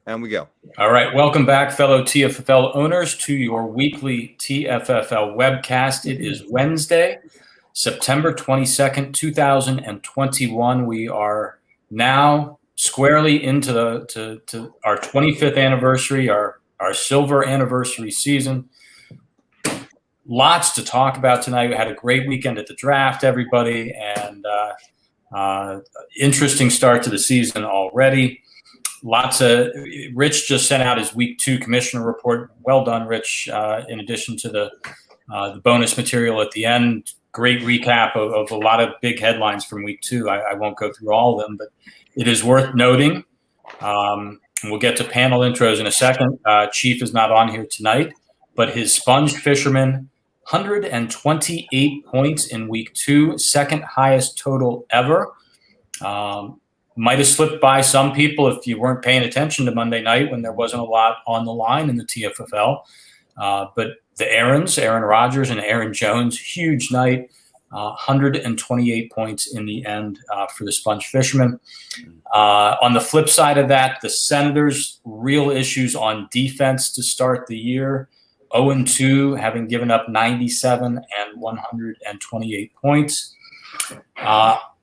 And we go. All right. Welcome back, fellow TFFL owners, to your weekly TFFL webcast. It is Wednesday, September 22nd, 2021. We are now squarely into to our 25th anniversary, our silver anniversary season. Lots to talk about tonight. We had a great weekend at the draft, everybody, and interesting start to the season already. Rich just sent out his week 2 commissioner report. Well done, Rich. In addition to the bonus material at the end, great recap of a lot of big headlines from week 2. I won't go through all of them, but it is worth noting. We'll get to panel intros in a second. Chief is not on here tonight, but his sponge fisherman, 128 points in week 2, second highest total ever. Might have slipped by some people if you weren't paying attention to Monday night when there wasn't a lot on the line in the TFFL. But the Aarons, Aaron Rodgers and Aaron Jones, huge night, 128 points in the end for the sponge fishermen. On the flip side of that, the Senators, real issues on defense to start the year. 0-2, having given up 97 and 128 points.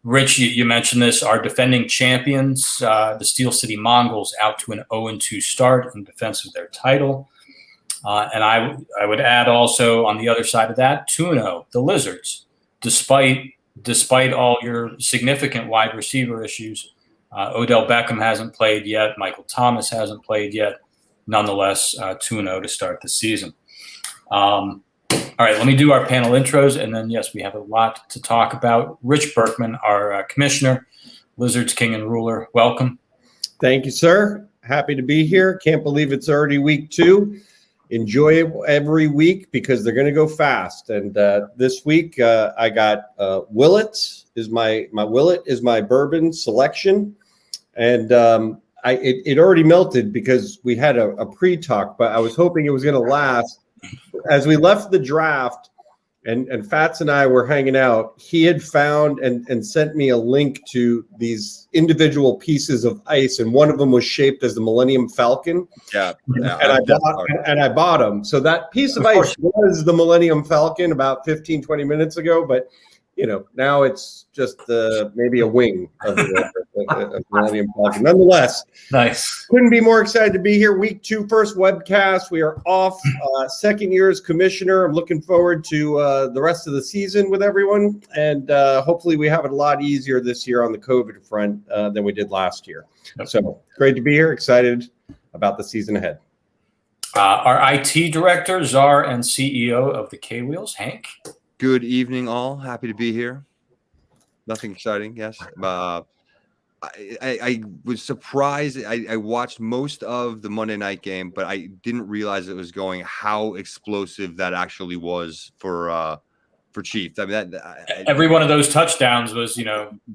Rich, you mentioned this. Our defending champions, the Steel City Mongols, out to an 0-2 start in defense of their title. And I would add also on the other side of that, 2-0, the Lizards. Despite all your significant wide receiver issues, Odell Beckham hasn't played yet. Michael Thomas hasn't played yet. Nonetheless, 2-0 to start the season. All right, let me do our panel intros, and then, yes, we have a lot to talk about. Rich Berkman, our commissioner, Lizards King and Ruler, welcome. Thank you, sir. Happy to be here. Can't believe it's already week 2. Enjoy it every week because they're going to go fast. And this week I got Willett is my Willett is my bourbon selection, and it already melted because we had a pre-talk, but I was hoping it was going to last. As we left the draft and Fats and I were hanging out, he had found and sent me a link to these individual pieces of ice, and one of them was shaped as the Millennium Falcon. Yeah. And I bought them. So that piece of ice was the Millennium Falcon about 15, 20 minutes ago, but now it's just maybe a wing of the Millennium Falcon. Nonetheless, nice. Couldn't be more excited to be here. Week 2, first webcast. We are off. Second year as commissioner. I'm looking forward to the rest of the season with everyone, and hopefully we have it a lot easier this year on the COVID front than we did last year. So great to be here. Excited about the season ahead. Our IT director, czar and CEO of the K-Wheels, Hank. Good evening, all. Happy to be here. Nothing exciting, yes. I was surprised. I watched most of the Monday night game, but I didn't realize it was going how explosive that actually was for Chief. I mean, every one of those touchdowns was,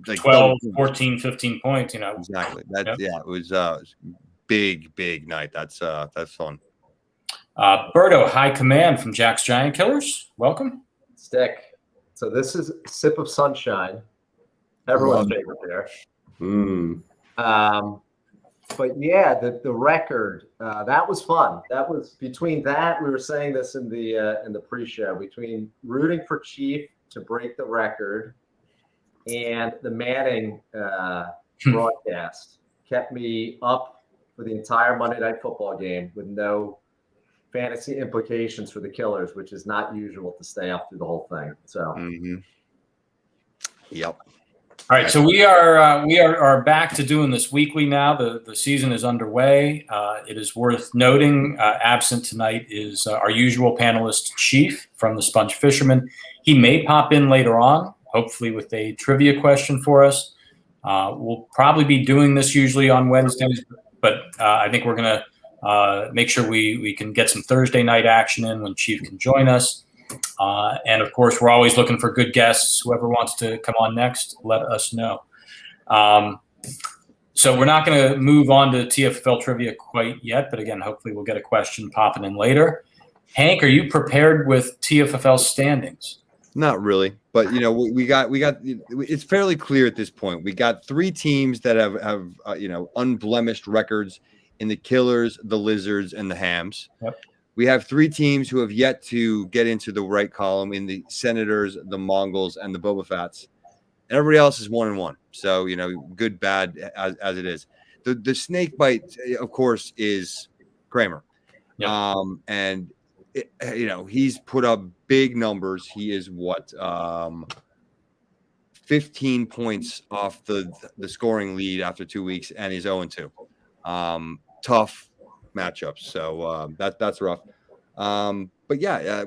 like 12, 14, 15 points, Exactly. It was big night. That's fun. Berto, high command from Jack's Giant Killers. Welcome. Stick. So this is Sip of Sunshine. Everyone's favorite there. But yeah, the record, that was fun. That was between that, we were saying this in the pre-show, between rooting for Chief to break the record and the Manning broadcast kept me up for the entire Monday Night Football game with no fantasy implications for the Killers, which is not usual to stay up through the whole thing. So, Yep. All right, so we are back to doing this weekly now. The season is underway. It is worth noting, absent tonight is our usual panelist, Chief from the Sponge Fisherman. He may pop in later on, hopefully with a trivia question for us. We'll probably be doing this usually on Wednesdays, but I think we're going to make sure we can get some Thursday night action in when Chief can join us. And of course, we're always looking for good guests. Whoever wants to come on next, let us know. So we're not going to move on to TFFL trivia quite yet, but again, hopefully we'll get a question popping in later. Hank, are you prepared with TFFL standings? Not really, but we got. It's fairly clear at this point. We got 3 teams that have unblemished records in the Killers, the Lizards, and the Hams. Yep. We have 3 teams who have yet to get into the right column in the Senators, the Mongols, and the Boba Fetts. And everybody else is 1-1. So, good, bad as it is. The snake bite, of course, is Kramer. Yep. And, he's put up big numbers. He is 15 points off the scoring lead after 2 weeks, and he's 0-2. Tough matchups. So that's rough. But yeah,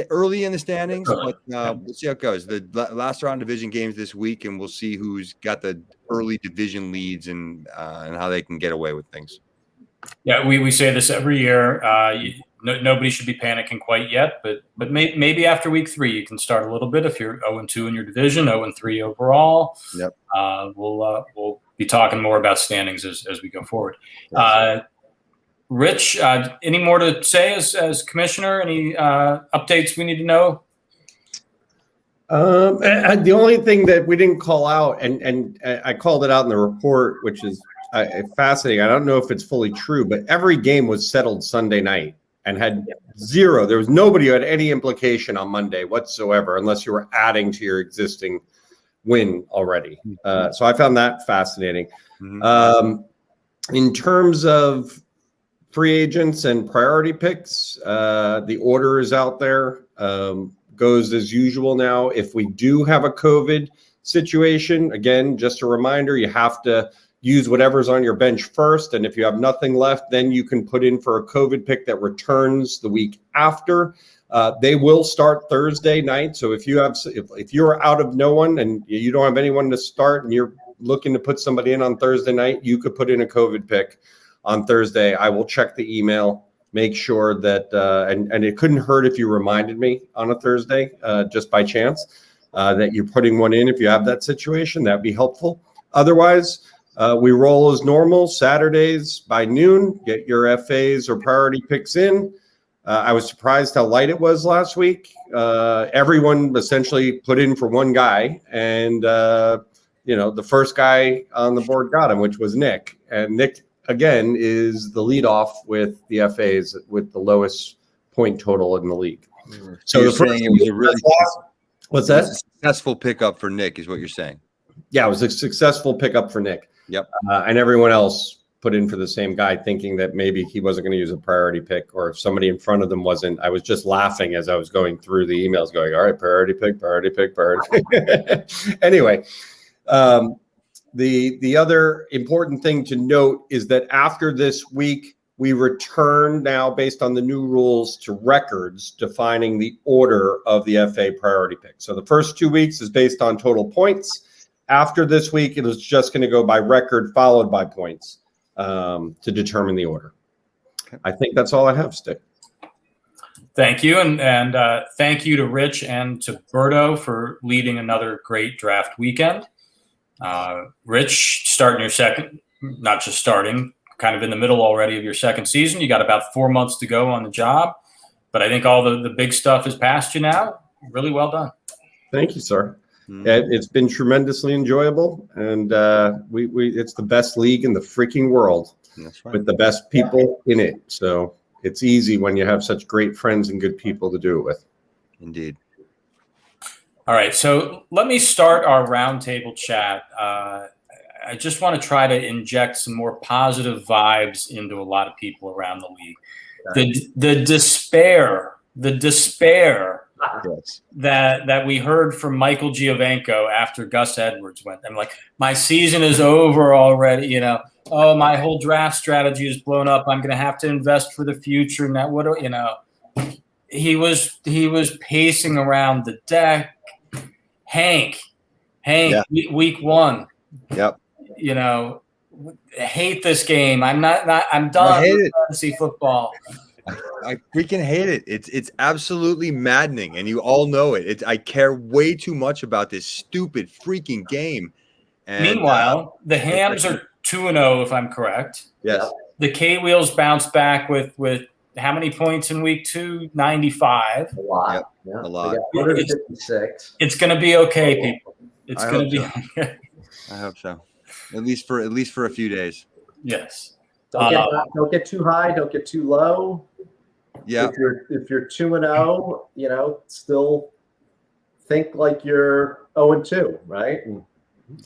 early in the standings, but we'll see how it goes. The last round division games this week, and we'll see who's got the early division leads and how they can get away with things. Yeah, we say this every year. Nobody should be panicking quite yet, but maybe after week 3 you can start a little bit. If you're 0-2 in your division, 0-3 overall, yep. We'll be talking more about standings as we go forward. Rich, any more to say as commissioner? Any updates we need to know? The only thing that we didn't call out, and I called it out in the report, which is fascinating. I don't know if it's fully true, but every game was settled Sunday night and had zero. There was nobody who had any implication on Monday whatsoever, unless you were adding to your existing win already. So I found that fascinating. Mm-hmm. In terms of free agents and priority picks, the order is out there. Goes as usual now. If we do have a COVID situation, again, just a reminder, you have to use whatever's on your bench first. And if you have nothing left, then you can put in for a COVID pick that returns the week after. They will start Thursday night. So if you're out of no one and you don't have anyone to start and you're looking to put somebody in on Thursday night, you could put in a COVID pick on Thursday. I will check the email, make sure that, and it couldn't hurt if you reminded me on a Thursday, just by chance, that you're putting one in. If you have that situation, that'd be helpful. Otherwise, we roll as normal Saturdays by noon. Get your FAs or priority picks in. I was surprised how light it was last week. Everyone essentially put in for one guy, and the first guy on the board got him, which was Nick. And Nick, again, is the leadoff with the FAs with the lowest point total in the league. So you're saying it was a really what's that? Successful pickup for Nick is what you're saying. Yeah, it was a successful pickup for Nick. Yep. And everyone else put in for the same guy, thinking that maybe he wasn't going to use a priority pick, or if somebody in front of them wasn't. I was just laughing as I was going through the emails, going, "All right, priority pick, priority pick, priority pick." Anyway. The other important thing to note is that after this week, we return now, based on the new rules, to records defining the order of the FA priority pick. So the first 2 weeks is based on total points. After this week, it is just going to go by record followed by points to determine the order. Okay. I think that's all I have, Stick. Thank you. And thank you to Rich and to Berto for leading another great draft weekend. Rich, starting your second, not just starting, kind of in the middle already of your second season. You got about 4 months to go on the job, but I think all the big stuff is past you now. Really well done. Thank you, sir. It's been tremendously enjoyable, and it's the best league in the freaking world. That's right. With the best people in it. So it's easy when you have such great friends and good people to do it with. Indeed. All right, so let me start our roundtable chat. I just want to try to inject some more positive vibes into a lot of people around the league. The despair yes, that we heard from Michael Giovenco after Gus Edwards went. I'm like, my season is over already. Oh, my whole draft strategy is blown up. I'm going to have to invest for the future. Now, he was pacing around the deck. Hank, yeah. Week 1. Yep. Hate this game. I'm done with fantasy football. I freaking hate it. It's absolutely maddening, and you all know it. I care way too much about this stupid freaking game. And, meanwhile, the Hams are 2-0, if I'm correct. Yes. The K-Wheels bounced back with how many points in week 2? 95. A lot. Yep. Yeah. A lot. 156. It's going to be okay, people. It's going to be okay. I hope so. At least for a few days. Yes. Don't get too high. Don't get too low. Yeah. If you're 2-0, still think like you're 0-2, right? And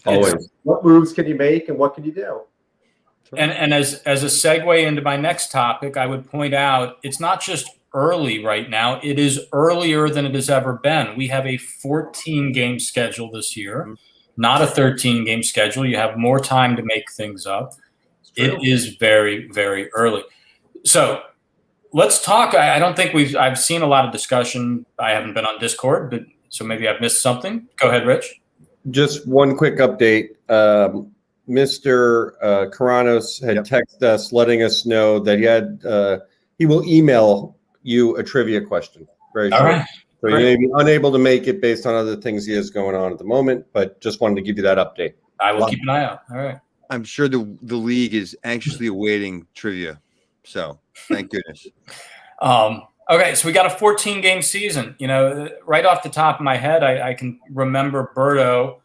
Always. what moves can you make and what can you do? And as a segue into my next topic, I would point out it's not just early right now. It is earlier than it has ever been. We have a 14-game schedule this year, not a 13-game schedule. You have more time to make things up. It is very, very early. So let's talk. I don't think I've seen a lot of discussion. I haven't been on Discord, but so maybe I've missed something. Go ahead, Rich. Just one quick update. Mr. Karanos had texted us letting us know that he will email you a trivia question very shortly. All right. So you may be unable to make it based on other things he has going on at the moment, but just wanted to give you that update. I will keep an eye out. All right. I'm sure the league is anxiously awaiting trivia. So thank goodness. Okay, so we got a 14-game season. Right off the top of my head, I can remember Berto,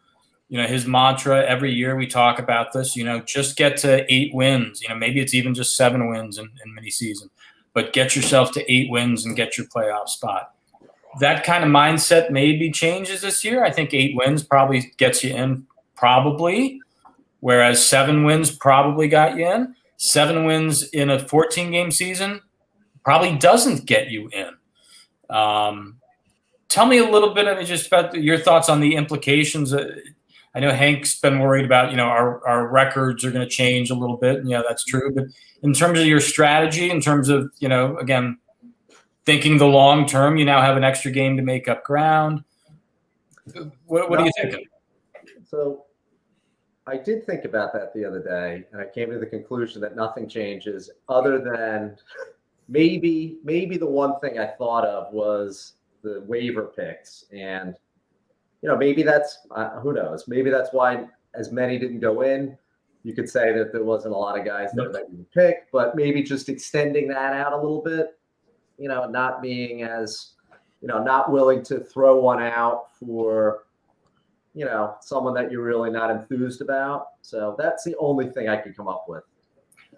his mantra every year we talk about this, just get to 8 wins. Maybe it's even just 7 wins in mini season, but get yourself to 8 wins and get your playoff spot. That kind of mindset maybe changes this year. I think 8 wins probably gets you in, whereas 7 wins probably got you in. 7 wins in a 14-game season probably doesn't get you in. Tell me a little bit just about your thoughts on the implications. I know Hank's been worried about, our records are going to change a little bit. And yeah, that's true. But in terms of your strategy, in terms of, again, thinking the long term, you now have an extra game to make up ground. What are you thinking? So I did think about that the other day, and I came to the conclusion that nothing changes other than maybe the one thing I thought of was the waiver picks. And maybe that's who knows. Maybe that's why as many didn't go in. You could say that there wasn't a lot of guys there that you pick, but maybe just extending that out a little bit. Not being as, not willing to throw one out for, someone that you're really not enthused about. So that's the only thing I could come up with.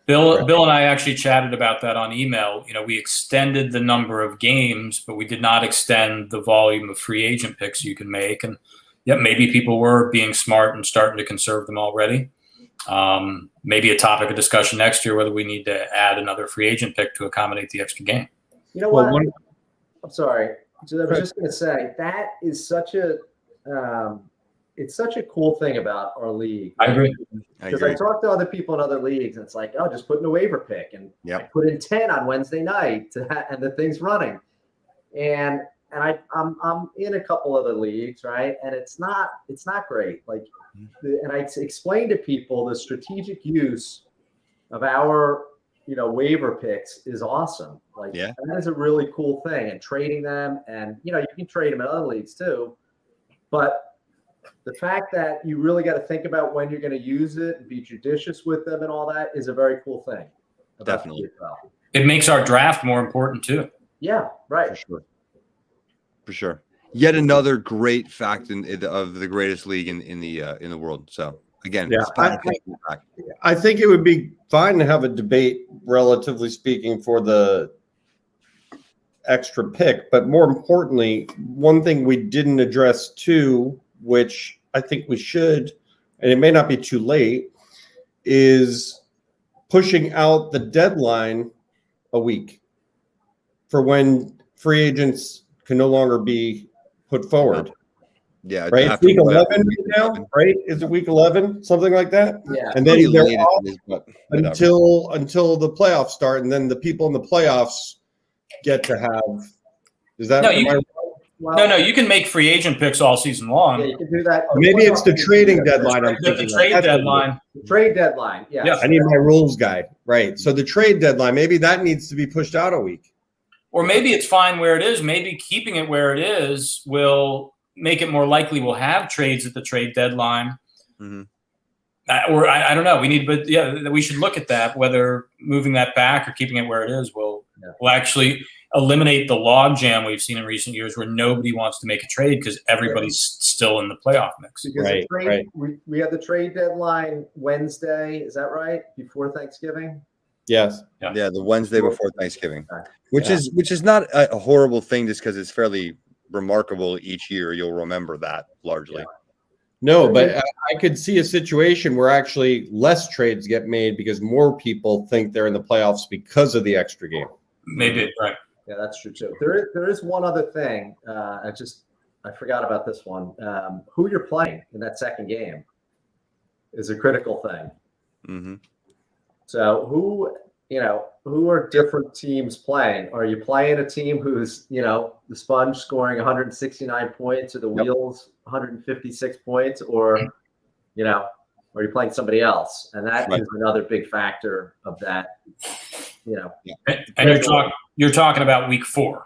Bill and I actually chatted about that on email. We extended the number of games, but we did not extend the volume of free agent picks you can make. And yeah, maybe people were being smart and starting to conserve them already. Maybe a topic of discussion next year, whether we need to add another free agent pick to accommodate the extra game. You know what? I'm sorry. So I was just going to say that is such a it's such a cool thing about our league. I agree. Because I talk to other people in other leagues, and it's like, oh, just put in a waiver pick, and I put in 10 on Wednesday night, and the thing's running. And I'm in a couple other leagues, right? And it's not great. Like, and I explain to people the strategic use of our waiver picks is awesome. Like that is a really cool thing, and trading them, and you can trade them in other leagues too, but the fact that you really got to think about when you're going to use it and be judicious with them and all that is a very cool thing. Definitely. It makes our draft more important too. Yeah, right. For sure. Yet another great fact of the greatest league in the world. So again, I think it would be fine to have a debate, relatively speaking, for the extra pick. But more importantly, one thing we didn't address too, which I think we should, and it may not be too late, is pushing out the deadline a week for when free agents can no longer be put forward. Yeah, right. It's week 11 right now, right? Is it week 11, something like that? Yeah. And then they're off until the playoffs start, and then the people in the playoffs get to have. Is that? No, you can make free agent picks all season long. Yeah, you can do that. Maybe it's the trading deadline. The trade deadline. The trade deadline. Yes. Yeah. I need my rules guide. Right. So the trade deadline, maybe that needs to be pushed out a week. Or maybe it's fine where it is. Maybe keeping it where it is will make it more likely we'll have trades at the trade deadline. Mm-hmm. Or I don't know. We should look at that, whether moving that back or keeping it where it is will actually eliminate the logjam we've seen in recent years where nobody wants to make a trade because everybody's still in the playoff mix. Because we have the trade deadline Wednesday. Is that right? Before Thanksgiving? Yes. Yeah, the Wednesday before Thanksgiving, Okay. which Yeah. is not a horrible thing, just because it's fairly remarkable each year. You'll remember that largely. No, but I could see a situation where actually less trades get made because more people think they're in the playoffs because of the extra game. Maybe, right. Yeah, that's true too. There is one other thing. I forgot about this one. Who you're playing in that second game is a critical thing. Mm-hmm. So who are different teams playing? Are you playing a team who's, the Sponge scoring 169 points, or the Wheels 156 points, or, are you playing somebody else? And that is another big factor of that, And you're talking about week 4.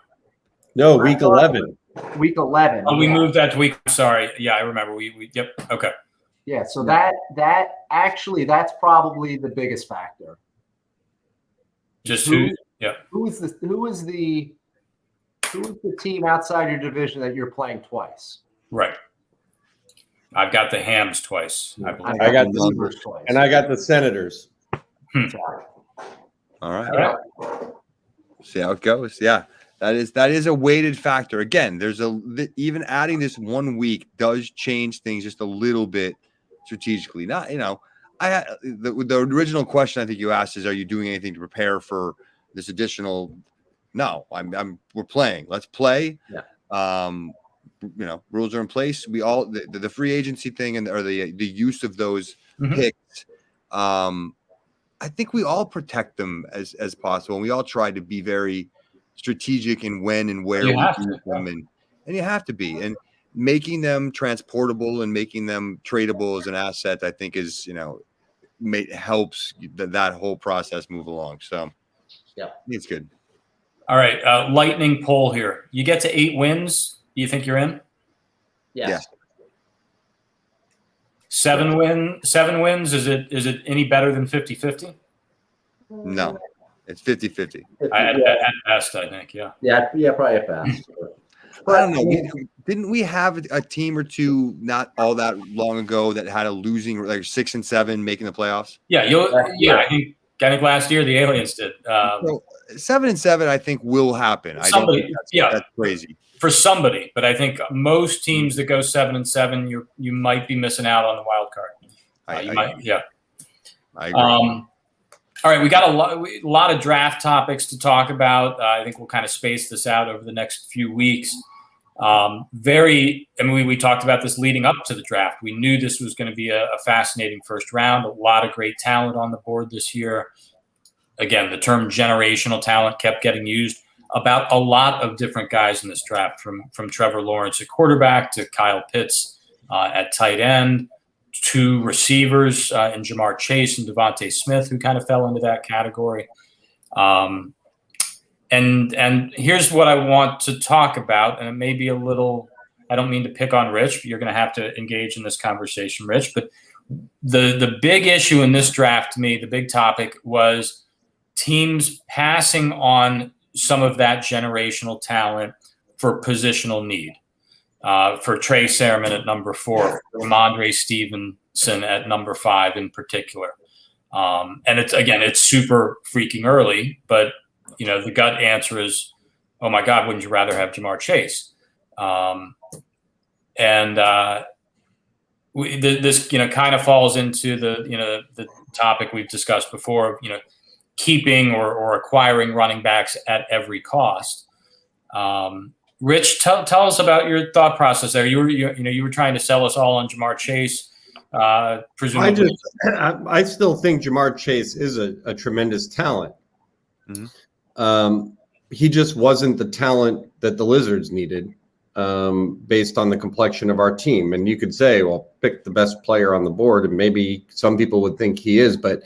No, week 11. Week 11. Oh, we moved that to week. Sorry. Yeah, I remember. We yep. Okay. Yeah. So that's probably the biggest factor. Just Who is the team outside your division that you're playing twice? Right. I've got the Hams twice, I believe. I got the Beavers twice. And I got the Senators. All right. All right. See how it goes. Yeah, that is a weighted factor. Again, even adding this 1 week does change things just a little bit strategically. Not, the original question I think you asked is, are you doing anything to prepare for this additional? No, we're playing. Let's play. Yeah. Rules are in place. We all the free agency thing or the use of those picks. I think we all protect them as possible, and we all try to be very strategic in when and where we use them, and you have to be. And making them transportable and making them tradable as an asset, I think, is helps that whole process move along. So, yeah, I think it's good. All right, lightning poll here. You get to 8 wins. Do you think you're in? Yes. Yeah. 7 wins. Is it any better than 50-50? No, it's 50-50. At best, I think. Yeah. Yeah, probably at best. I don't know. Didn't we have a team or two not all that long ago that had a losing, like 6 and 7, making the playoffs? Yeah. I think last year the Aliens did. So 7 and 7, I think, will happen. I don't think that's crazy for somebody, but I think most teams that go 7 and 7, you might be missing out on the wild card. I agree. All right, we got a lot of draft topics to talk about. I think we'll kind of space this out over the next few weeks. We talked about this leading up to the draft. We knew this was going to be a fascinating first round. A lot of great talent on the board this year. Again, the term generational talent kept getting used about a lot of different guys in this draft, from Trevor Lawrence at quarterback to Kyle Pitts at tight end, to receivers in Jamar Chase and Devontae Smith, who kind of fell into that category. And here's what I want to talk about, and it may be a little, I don't mean to pick on Rich, but you're going to have to engage in this conversation, Rich. But the big issue in this draft, to me, the big topic, was teams passing on some of that generational talent for positional need. For Trey Sermon at number 4, for Ramondre Stevenson at number 5 in particular. And it's super freaking early, but the gut answer is, oh my God, wouldn't you rather have Jamar Chase? This kind of falls into the topic we've discussed before of, keeping or acquiring running backs at every cost. Rich, tell us about your thought process there. You were trying to sell us all on Jamar Chase, presumably. I still think Jamar Chase is a tremendous talent. Mm-hmm. He just wasn't the talent that the Lizards needed, based on the complexion of our team. And you could say, well, pick the best player on the board, and maybe some people would think he is, but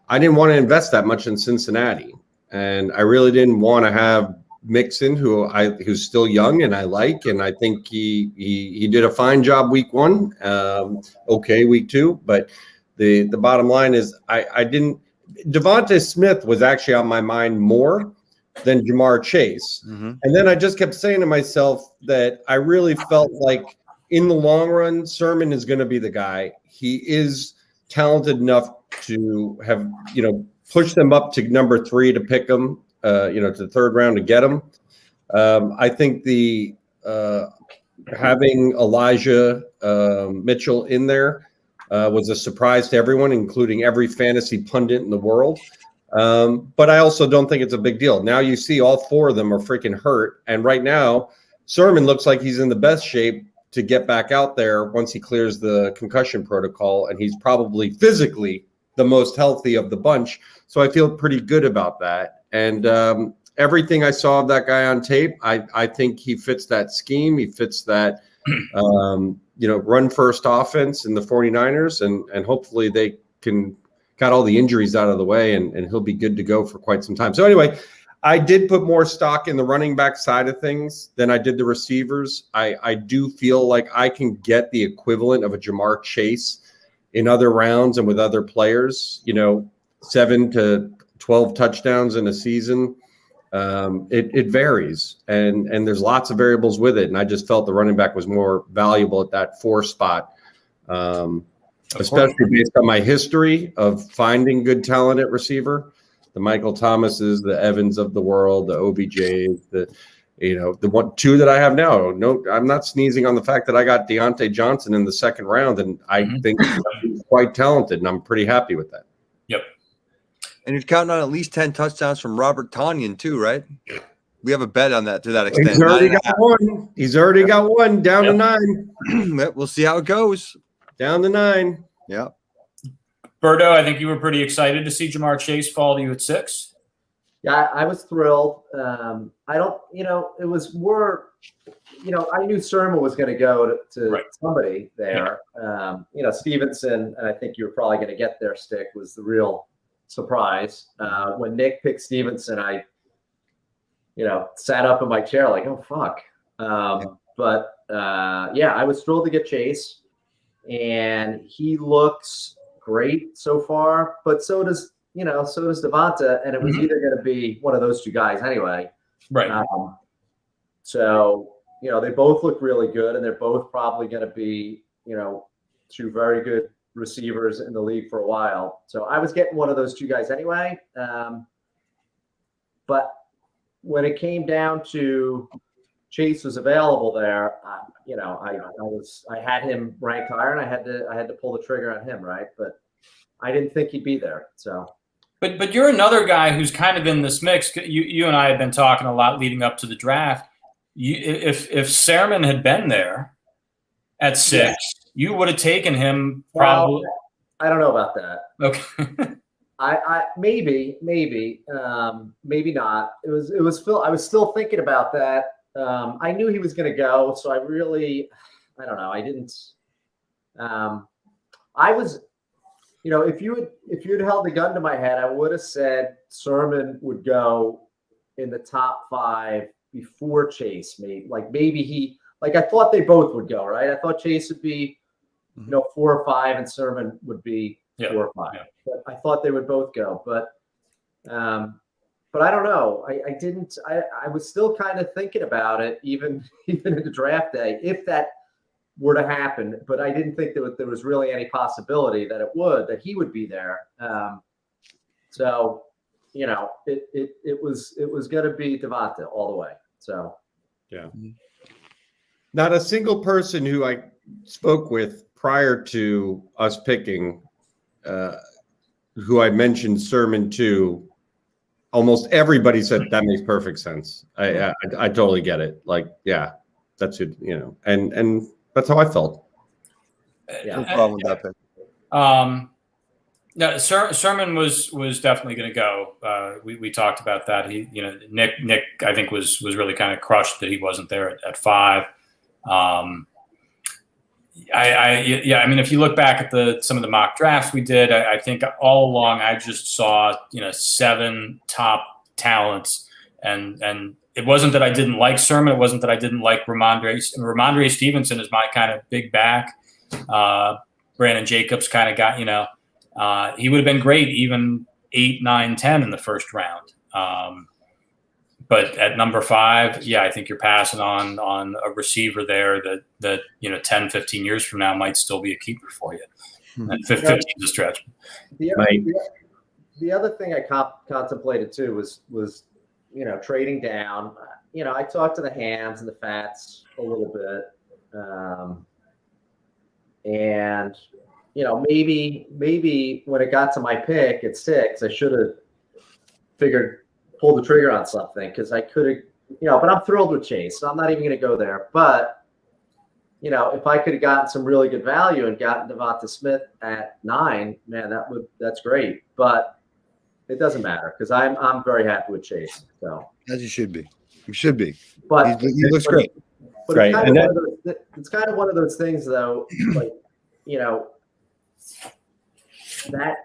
I didn't want to invest that much in Cincinnati, and I really didn't want to have Mixon, who's still young and I like, and I think he did a fine job week 1, okay week 2, but the bottom line is I didn't. Devontae Smith was actually on my mind more than Jamar Chase, and then I just kept saying to myself that I really felt like in the long run, Sermon is going to be the guy. He is talented enough to have push them up to number 3 to pick them, to the third round to get them. I think the having Elijah Mitchell in there was a surprise to everyone, including every fantasy pundit in the world. But I also don't think it's a big deal. Now you see all 4 of them are freaking hurt. And right now, Sermon looks like he's in the best shape to get back out there once he clears the concussion protocol. And he's probably physically the most healthy of the bunch. So I feel pretty good about that. And everything I saw of that guy on tape, I think he fits that scheme. He fits that, run first offense in the 49ers. And hopefully they got all the injuries out of the way and he'll be good to go for quite some time. So anyway, I did put more stock in the running back side of things than I did the receivers. I do feel like I can get the equivalent of a Jamar Chase in other rounds and with other players, 7 to 12 touchdowns in a season. It varies and there's lots of variables with it. And I just felt the running back was more valuable at that 4 spot. Especially based on my history of finding good talent at receiver, the Michael Thomases, the Evans of the world, the OBJs, the 2 that I have now. No, I'm not sneezing on the fact that I got Deontay Johnson in the 2nd round, and I think he's quite talented, and I'm pretty happy with that. Yep. And you're counting on at least 10 touchdowns from Robert Tonyan too, right? We have a bet on that to that extent. He's already got one. He's already got one down to 9. We'll see how it goes. Down to 9. Yeah. Berto, I think you were pretty excited to see Jamar Chase fall to you at 6. Yeah, I was thrilled. I don't, it was more, I knew Sermon was going to go to somebody there. Stevenson, and I think you were probably going to get their stick, was the real surprise. When Nick picked Stevenson, I, sat up in my chair like, oh, fuck. But I was thrilled to get Chase. And he looks great so far, but so does Devonta, and it was either going to be one of those 2 guys anyway. Right. They both look really good, and they're both probably going to be, 2 very good receivers in the league for a while. So I was getting one of those 2 guys anyway. But when it came down to Chase was available there, I had him ranked higher, and I had to pull the trigger on him, right? But I didn't think he'd be there. So, but you're another guy who's kind of in this mix. You and I had been talking a lot leading up to the draft. If Sermon had been there at 6, you would have taken him probably. Well, I don't know about that. Okay. I maybe not. It was Phil. I was still thinking about that. I knew he was going to go, so I don't know. I didn't. I was, if you'd held the gun to my head, I would have said Sermon would go in the top 5 before Chase. Maybe I thought they both would go, right? I thought Chase would be, 4 or 5, and Sermon would be 4 or 5. Yeah. But I thought they would both go, but I don't know. I didn't. I was still kind of thinking about it, even in the draft day, if that were to happen. But I didn't think that there was really any possibility that he would be there. So, it was going to be Devonta all the way. So, yeah. Not a single person who I spoke with prior to us picking, who I mentioned Sermon to. Almost everybody said that makes perfect sense. I totally get it. That's it. And that's how I felt. Yeah, no problem with that pick. No, Sermon was definitely going to go. We talked about that. He, Nick, I think was really kind of crushed that he wasn't there at 5. I mean, if you look back at some of the mock drafts we did, I think all along I just saw 7 top talents, and it wasn't that I didn't like Sermon, it wasn't that I didn't like Ramondre Stevenson is my kind of big back. Brandon Jacobs kind of got he would have been great even 8, 9, 10 in the first round. But at number 5, I think you're passing on a receiver there that 10, 15 years from now might still be a keeper for you. And 15 is a stretch. The the other thing I contemplated too was trading down. I talked to the Hams and the Fats a little bit, and maybe when it got to my pick at 6, I should have pulled the trigger on something, because I could have, but I'm thrilled with Chase, so I'm not even going to go there. But if I could have gotten some really good value and gotten Devonta Smith at 9, man, that's great. But it doesn't matter, because I'm very happy with Chase. So as you should be. You should be. But he looks great. But right. It's kind of one of those things, though. Like that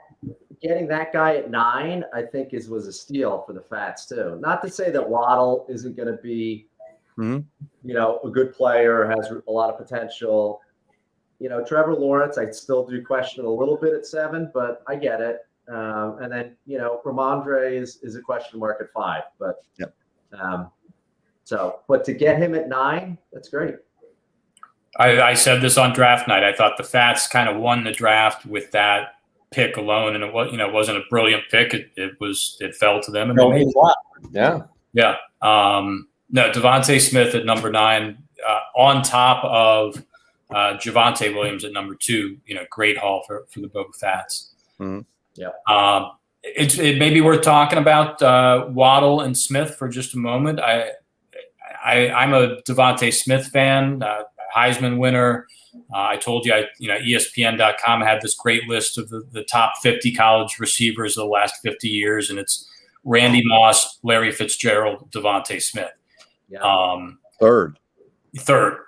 getting that guy at 9, I think was a steal for the Fats too. Not to say that Waddle isn't going to be, a good player, has a lot of potential. Trevor Lawrence, I still do question a little bit at 7, but I get it. And then Ramondre is a question mark at 5, but yep. But to get him at 9, that's great. I said this on draft night. I thought the Fats kind of won the draft with that pick alone, and it was, wasn't a brilliant pick. It fell to them. And they made it. Yeah. No, Devontae Smith at number 9, on top of Javonte Williams at number 2. Great haul for the Boba Fats. Mm-hmm. Yeah. It may be worth talking about Waddle and Smith for just a moment. I'm a Devontae Smith fan, Heisman winner. I told you, ESPN.com had this great list of the top 50 college receivers of the last 50 years, and it's Randy Moss, Larry Fitzgerald, Devontae Smith. Yeah. Third. So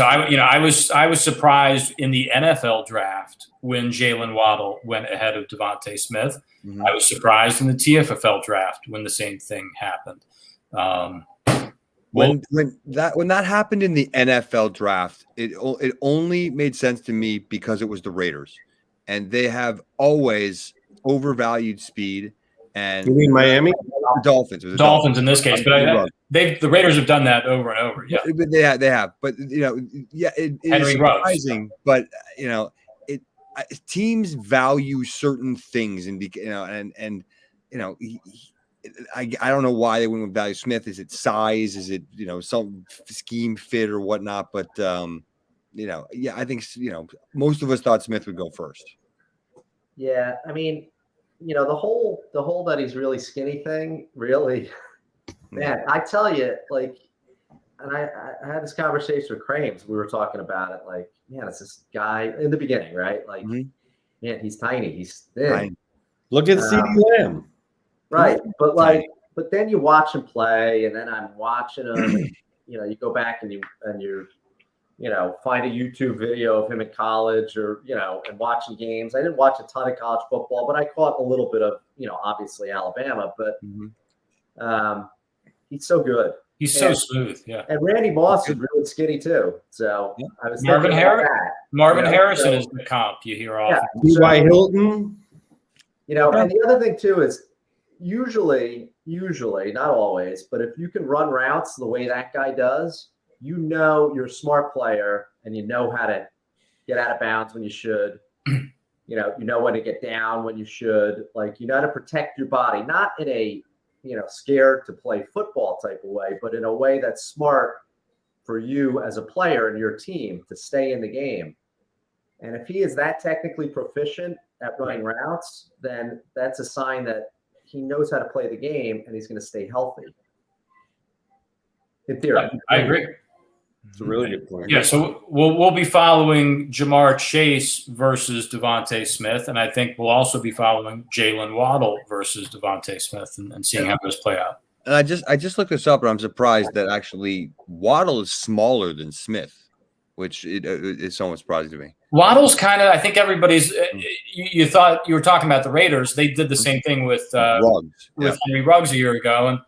I was surprised in the NFL draft when Jalen Waddle went ahead of Devontae Smith. Mm-hmm. I was surprised in the TFFL draft when the same thing happened. When that happened in the NFL draft, it only made sense to me because it was the Raiders, and they have always overvalued speed. And you mean Miami? The Dolphins. Dolphins in this case, but the Raiders have done that over and over. Yeah, but they have. But it is surprising. But teams value certain things, and I don't know why they wouldn't value Smith. Is it size? Is it some scheme fit or whatnot? But I think most of us thought Smith would go first. Yeah, I mean, the whole that he's really skinny thing, really, man. I tell you, and I had this conversation with Crames. We were talking about it. Like, man, it's this guy in the beginning, right? Like, man, he's tiny, he's thin. Tiny. Look at CeeDee Lamb. Right, but then you watch him play, and then I'm watching him. And, you go back and you're find a YouTube video of him in college, or and watching games. I didn't watch a ton of college football, but I caught a little bit of obviously Alabama. But he's so good. He's so smooth, yeah. And Randy Moss is really skinny too. So I was Marvin Harrison is the comp you hear often. T.Y. Hilton. And the other thing too is usually, not always, but if you can run routes the way that guy does, you're a smart player, and you know how to get out of bounds when you should. You know when to get down when you should. Like, you know how to protect your body, not in a scared to play football type of way, but in a way that's smart for you as a player and your team to stay in the game. And if he is that technically proficient at running routes, then that's a sign that he knows how to play the game, and he's going to stay healthy. In theory. I agree. It's a really good point. Yeah, so we'll be following Jamar Chase versus Devontae Smith, and I think we'll also be following Jalen Waddle versus Devontae Smith and seeing how those play out. And I just looked this up, and I'm surprised that actually Waddle is smaller than Smith, which is somewhat surprising to me. Waddle's kind of, I think everybody's. You thought you were talking about the Raiders. They did the same thing with Ruggs. With Henry Ruggs a year ago, and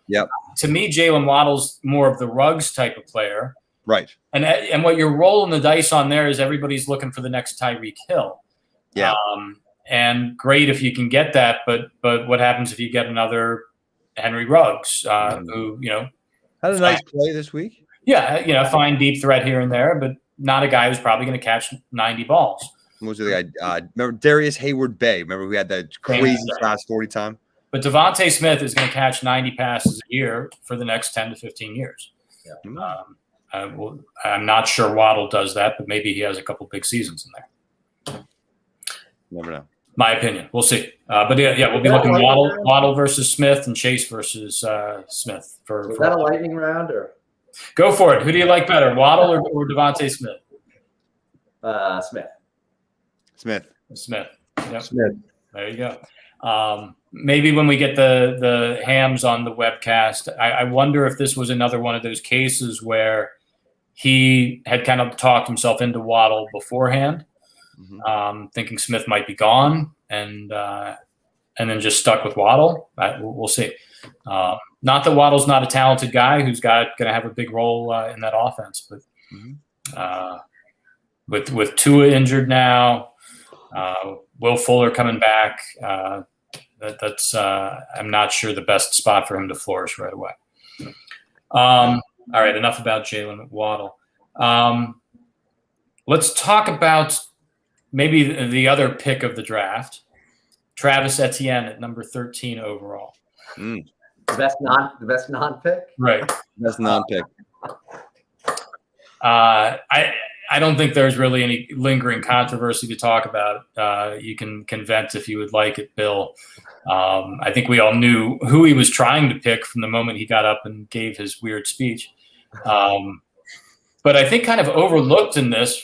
to me, Jalen Waddle's more of the Ruggs type of player. Right. And what you're rolling the dice on there is everybody's looking for the next Tyreek Hill. Yeah. And great if you can get that, but what happens if you get another Henry Ruggs, who had a nice play this week? Yeah, fine deep threat here and there, but not a guy who's probably going to catch 90 balls. What was the guy? Remember Darius Hayward Bay? Remember we had that crazy fast 40 time? But Devontae Smith is going to catch 90 passes a year for the next 10 to 15 years. Yeah. I'm not sure Waddle does that, but maybe he has a couple big seasons in there. Never know. My opinion. We'll see. But yeah, we'll be looking Waddle versus Smith and Chase versus Smith. Is that a lightning round or? Go for it. Who do you like better, Waddle or Devontae Smith? Smith. Smith. Yep. Smith. There you go. Maybe when we get the hams on the webcast, I wonder if this was another one of those cases where he had kind of talked himself into Waddle beforehand, thinking Smith might be gone, and then just stuck with Waddle. We'll see. Not that Waddle's not a talented guy who's going to have a big role in that offense, but with Tua injured now, Will Fuller coming back, that's I'm not sure the best spot for him to flourish right away. All right, enough about Jalen Waddle. Let's talk about maybe the other pick of the draft, Travis Etienne at number 13 overall. The best non-pick? Right. Best non-pick. I don't think there's really any lingering controversy to talk about. You can vent if you would like it, Bill. I think we all knew who he was trying to pick from the moment he got up and gave his weird speech. But I think kind of overlooked in this,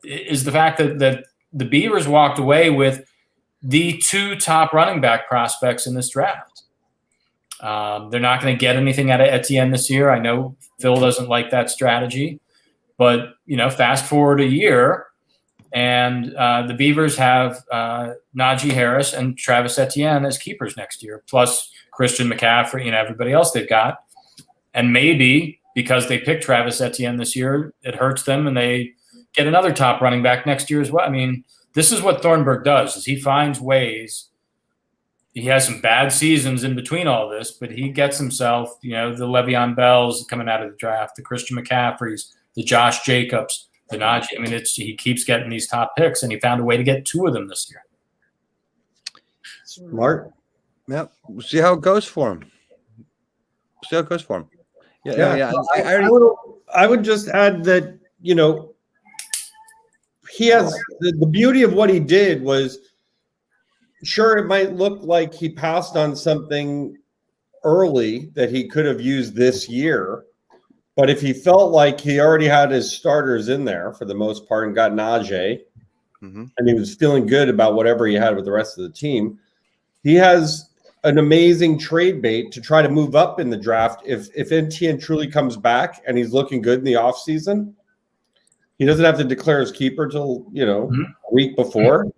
is the fact that the Beavers walked away with the two top running back prospects in this draft. They're not going to get anything out of Etienne this year. I know Phil doesn't like that strategy. But, fast forward a year, and the Beavers have Najee Harris and Travis Etienne as keepers next year, plus Christian McCaffrey and everybody else they've got. And maybe because they picked Travis Etienne this year, it hurts them, and they get another top running back next year as well. I mean, this is what Thornburg does, is he finds ways. He has some bad seasons in between all this, but he gets himself, the Le'Veon Bells coming out of the draft, the Christian McCaffreys, the Josh Jacobs, the Najee. I mean, he keeps getting these top picks, and he found a way to get two of them this year. Smart. Yeah, we'll see how it goes for him. Yeah. I would just add that, he has the beauty of what he did was, sure, it might look like he passed on something early that he could have used this year. But if he felt like he already had his starters in there for the most part and got Najee, and he was feeling good about whatever he had with the rest of the team, he has an amazing trade bait to try to move up in the draft. If Etienne truly comes back and he's looking good in the offseason, he doesn't have to declare his keeper till a week before.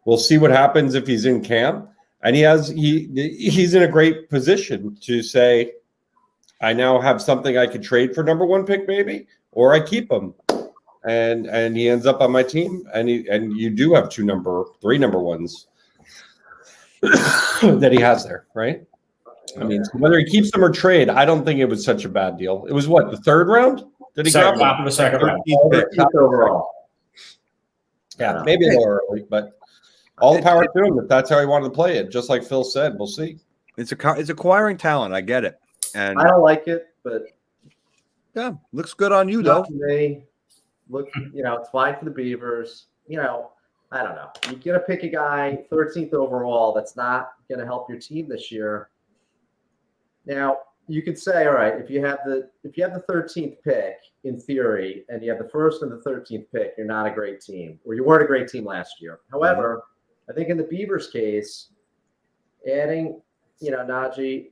We'll see what happens if he's in camp, and he's in a great position to say, I now have something I could trade for number one pick, maybe, or I keep him, and he ends up on my team, and you do have three number ones that he has there, right? I mean, whether he keeps them or trade, I don't think it was such a bad deal. It was what, the third round? Did he grab top of the second round? Top overall. Yeah, maybe a little early, but all the power to him if that's how he wanted to play it. Just like Phil said, we'll see. It's acquiring talent. I get it. And I don't like it, but yeah, looks good on you though. To me, it's fine for the Beavers. I don't know. You're gonna pick a guy 13th overall that's not gonna help your team this year. Now you could say, all right, if you have the 13th pick in theory, and you have the first and the 13th pick, you're not a great team, or you weren't a great team last year. However, I think in the Beavers case, adding Najee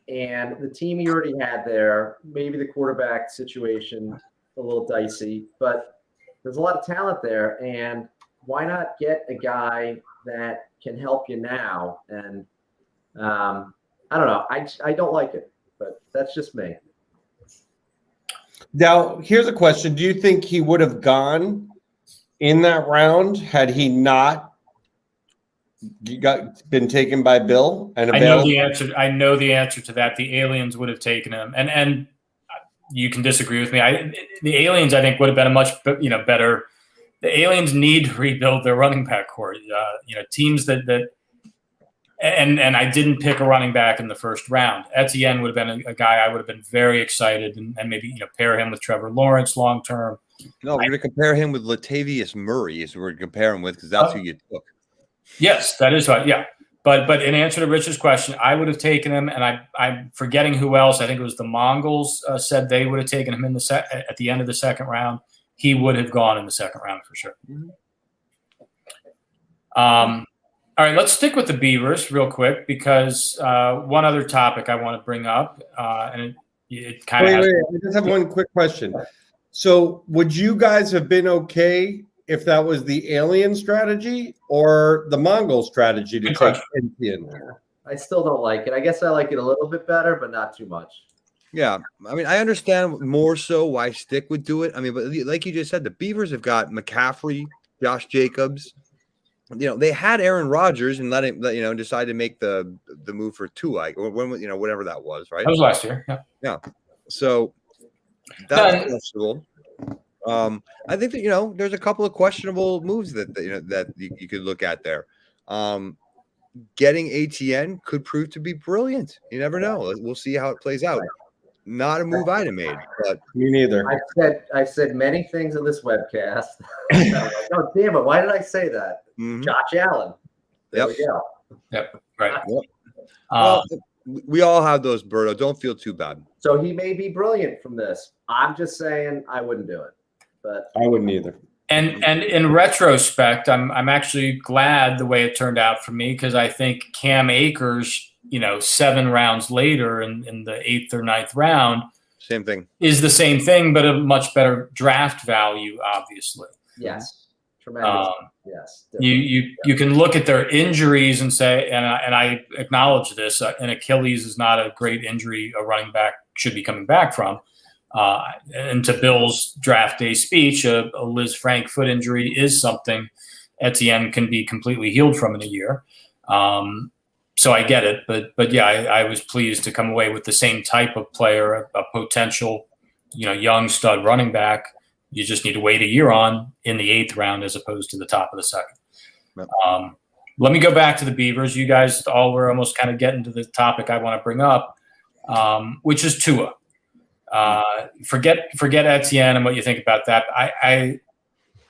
and the team he already had there, maybe the quarterback situation a little dicey, but there's a lot of talent there. And why not get a guy that can help you now? And I don't know. I don't like it, but that's just me. Now, here's a question. Do you think he would have gone in that round had he not been taken by Bill? And I know the answer to that. The aliens would have taken him, and you can disagree with me. The aliens, I think, would have been a much better. The aliens need to rebuild their running back core. Teams that And I didn't pick a running back in the first round. Etienne would have been a guy I would have been very excited and maybe pair him with Trevor Lawrence long term. No, we're going to compare him with Latavius Murray is who we're going to compare him with because that's who you took. Yes, that is right. Yeah. But in answer to Rich's question, I would have taken him, and I'm forgetting who else. I think it was the Mongols said they would have taken him at the end of the second round. He would have gone in the second round for sure. All right, let's stick with the Beavers real quick because one other topic I want to bring up, and it kind of Wait, I just have one quick question. So would you guys have been okay if that was the alien strategy or the Mongol strategy to take Etienne? I still don't like it. I guess I like it a little bit better, but not too much. Yeah, I mean, I understand more so why Stick would do it. I mean, but like you just said, the Beavers have got McCaffrey, Josh Jacobs. They had Aaron Rodgers and let him, decide to make the move for Tua, or when, whatever that was, right? That was last year. Yeah. Yeah. So that's questionable. I think that there's a couple of questionable moves that you could look at there. Getting ATN could prove to be brilliant. You never know. We'll see how it plays out. Not a move I'd have made, but me neither. I've said many things in this webcast. Oh, damn it! Why did I say that? Mm-hmm. Josh Allen. There we go. Yep. Right. Well, we all have those, Berto. Don't feel too bad. So he may be brilliant from this. I'm just saying I wouldn't do it, but I wouldn't either. And in retrospect, I'm actually glad the way it turned out for me because I think Cam Akers, 7 rounds later in the 8th or 9th round, same thing, is the same thing, but a much better draft value, obviously. Yes, tremendous. Yes, you can look at their injuries and say, and I acknowledge this, an Achilles is not a great injury a running back should be coming back from. And to Bill's draft day speech, a Liz Frank foot injury is something Etienne can be completely healed from in a year. So I get it, but yeah, I was pleased to come away with the same type of player, a potential, young stud running back. You just need to wait a year on in the 8th round as opposed to the top of the 2nd. Yep. Let me go back to the Beavers. You guys all were almost kind of getting to the topic I want to bring up, which is Tua. Forget Etienne and what you think about that. I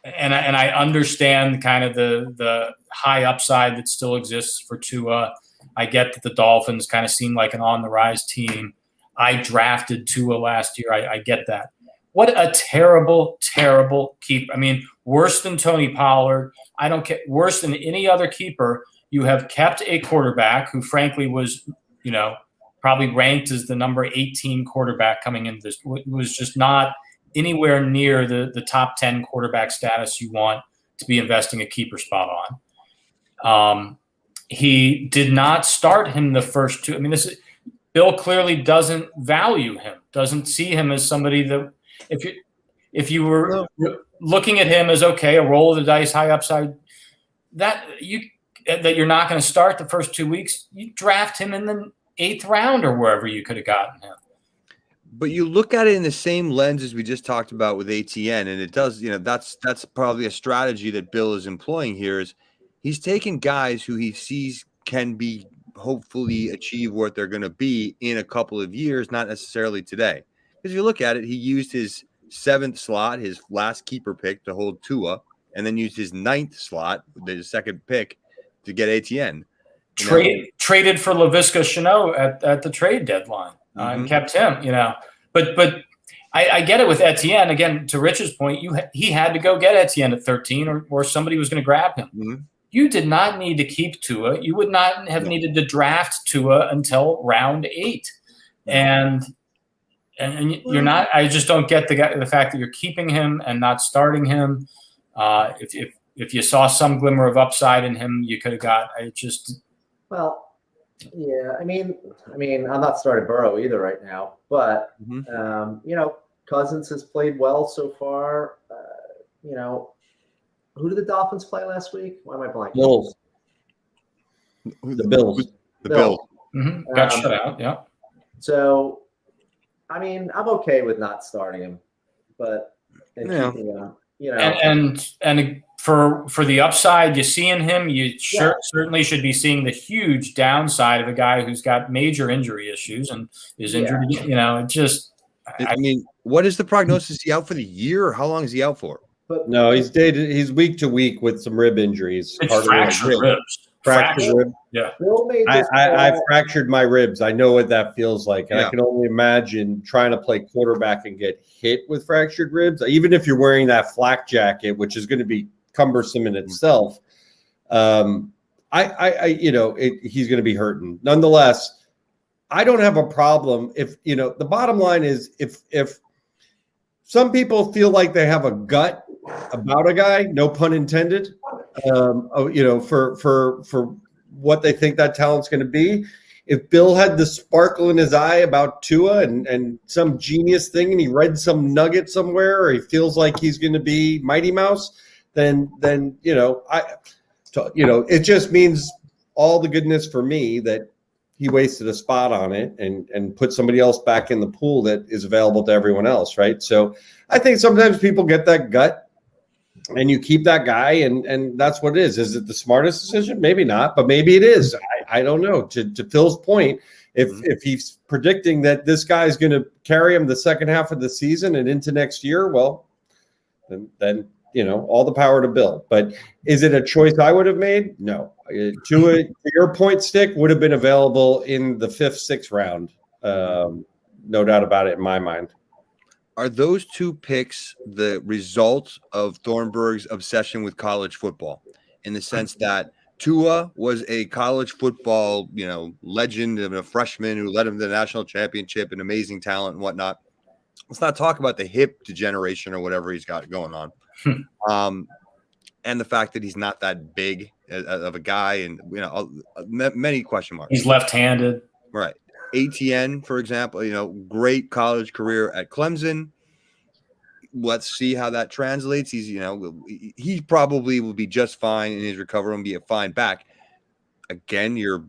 understand kind of the high upside that still exists for Tua. I get that the Dolphins kind of seem like an on the rise team. I drafted Tua last year. I get that. What a terrible, terrible keeper. I mean, worse than Tony Pollard. I don't care. Worse than any other keeper. You have kept a quarterback who, frankly, was, probably ranked as the number 18 quarterback coming into this. Was just not anywhere near the top 10 quarterback status you want to be investing a keeper spot on. He did not start him the first 2. I mean, Bill clearly doesn't value him, doesn't see him as somebody that if you were looking at him as, okay, a roll of the dice, high upside, that you're not going to start the first 2 weeks, you draft him in the 8th round or wherever you could have gotten him. But you look at it in the same lens as we just talked about with ATN, and it does, that's probably a strategy that Bill is employing here is he's taking guys who he sees can be hopefully achieve what they're going to be in a couple of years, not necessarily today. Because if you look at it, he used his 7th slot, his last keeper pick to hold Tua, and then used his 9th slot, the 2nd pick, to get ATN. Traded for Laviska Shenault at the trade deadline and kept him, But I get it with Etienne. Again, to Rich's point, he had to go get Etienne at 13 or somebody was going to grab him. Mm-hmm. You did not need to keep Tua. You would not have needed to draft Tua until round 8. And you're not – I just don't get the fact that you're keeping him and not starting him. If you saw some glimmer of upside in him, you could have got – I just – Well, yeah, I mean, I'm not starting Burrow either right now, but Cousins has played well so far. Who did the Dolphins play last week? Why am I blanking? Bills. The Bills. The Bills. Mm-hmm. Got shut out. Yeah. So, I mean, I'm okay with not starting him, but keeping him. And for the upside you see in him, you certainly should be seeing the huge downside of a guy who's got major injury issues and is injured. You know, it just. I mean, what is the prognosis? Is he out for the year, or how long is he out for? But No, he's week to week with some rib injuries. It's fractured ribs. Fractured rib. Yeah. Bill made this I fractured my ribs. I know what that feels like. And Yeah. I can only imagine trying to play quarterback and get hit with fractured ribs. Even if you're wearing that flak jacket, which is going to be cumbersome in itself. He's going to be hurting. Nonetheless, I don't have a problem if, the bottom line is if some people feel like they have a gut about a guy, no pun intended, for what they think that talent's going to be. If Bill had the sparkle in his eye about Tua and some genius thing, and he read some nugget somewhere, or he feels like he's going to be Mighty Mouse, then it just means all the goodness for me that he wasted a spot on it and put somebody else back in the pool that is available to everyone else, right? So I think sometimes people get that gut and you keep that guy, and that's what it is. Is it the smartest decision? Maybe not, but maybe it is. I don't know. To Phil's point, if he's predicting that this guy is going to carry him the second half of the season and into next year, well, then all the power to Bill. But is it a choice I would have made? No. To your point, Stick would have been available in the 5th, 6th round. No doubt about it in my mind. Are those two picks the result of Thornburg's obsession with college football, in the sense that Tua was a college football, legend and a freshman who led him to the national championship and amazing talent and whatnot? Let's not talk about the hip degeneration or whatever he's got going on. And the fact that he's not that big of a guy, and many question marks. He's left-handed, right? ATN, for example, great college career at Clemson. Let's see how that translates. He's, he probably will be just fine in his recovery and be a fine back. Again, you're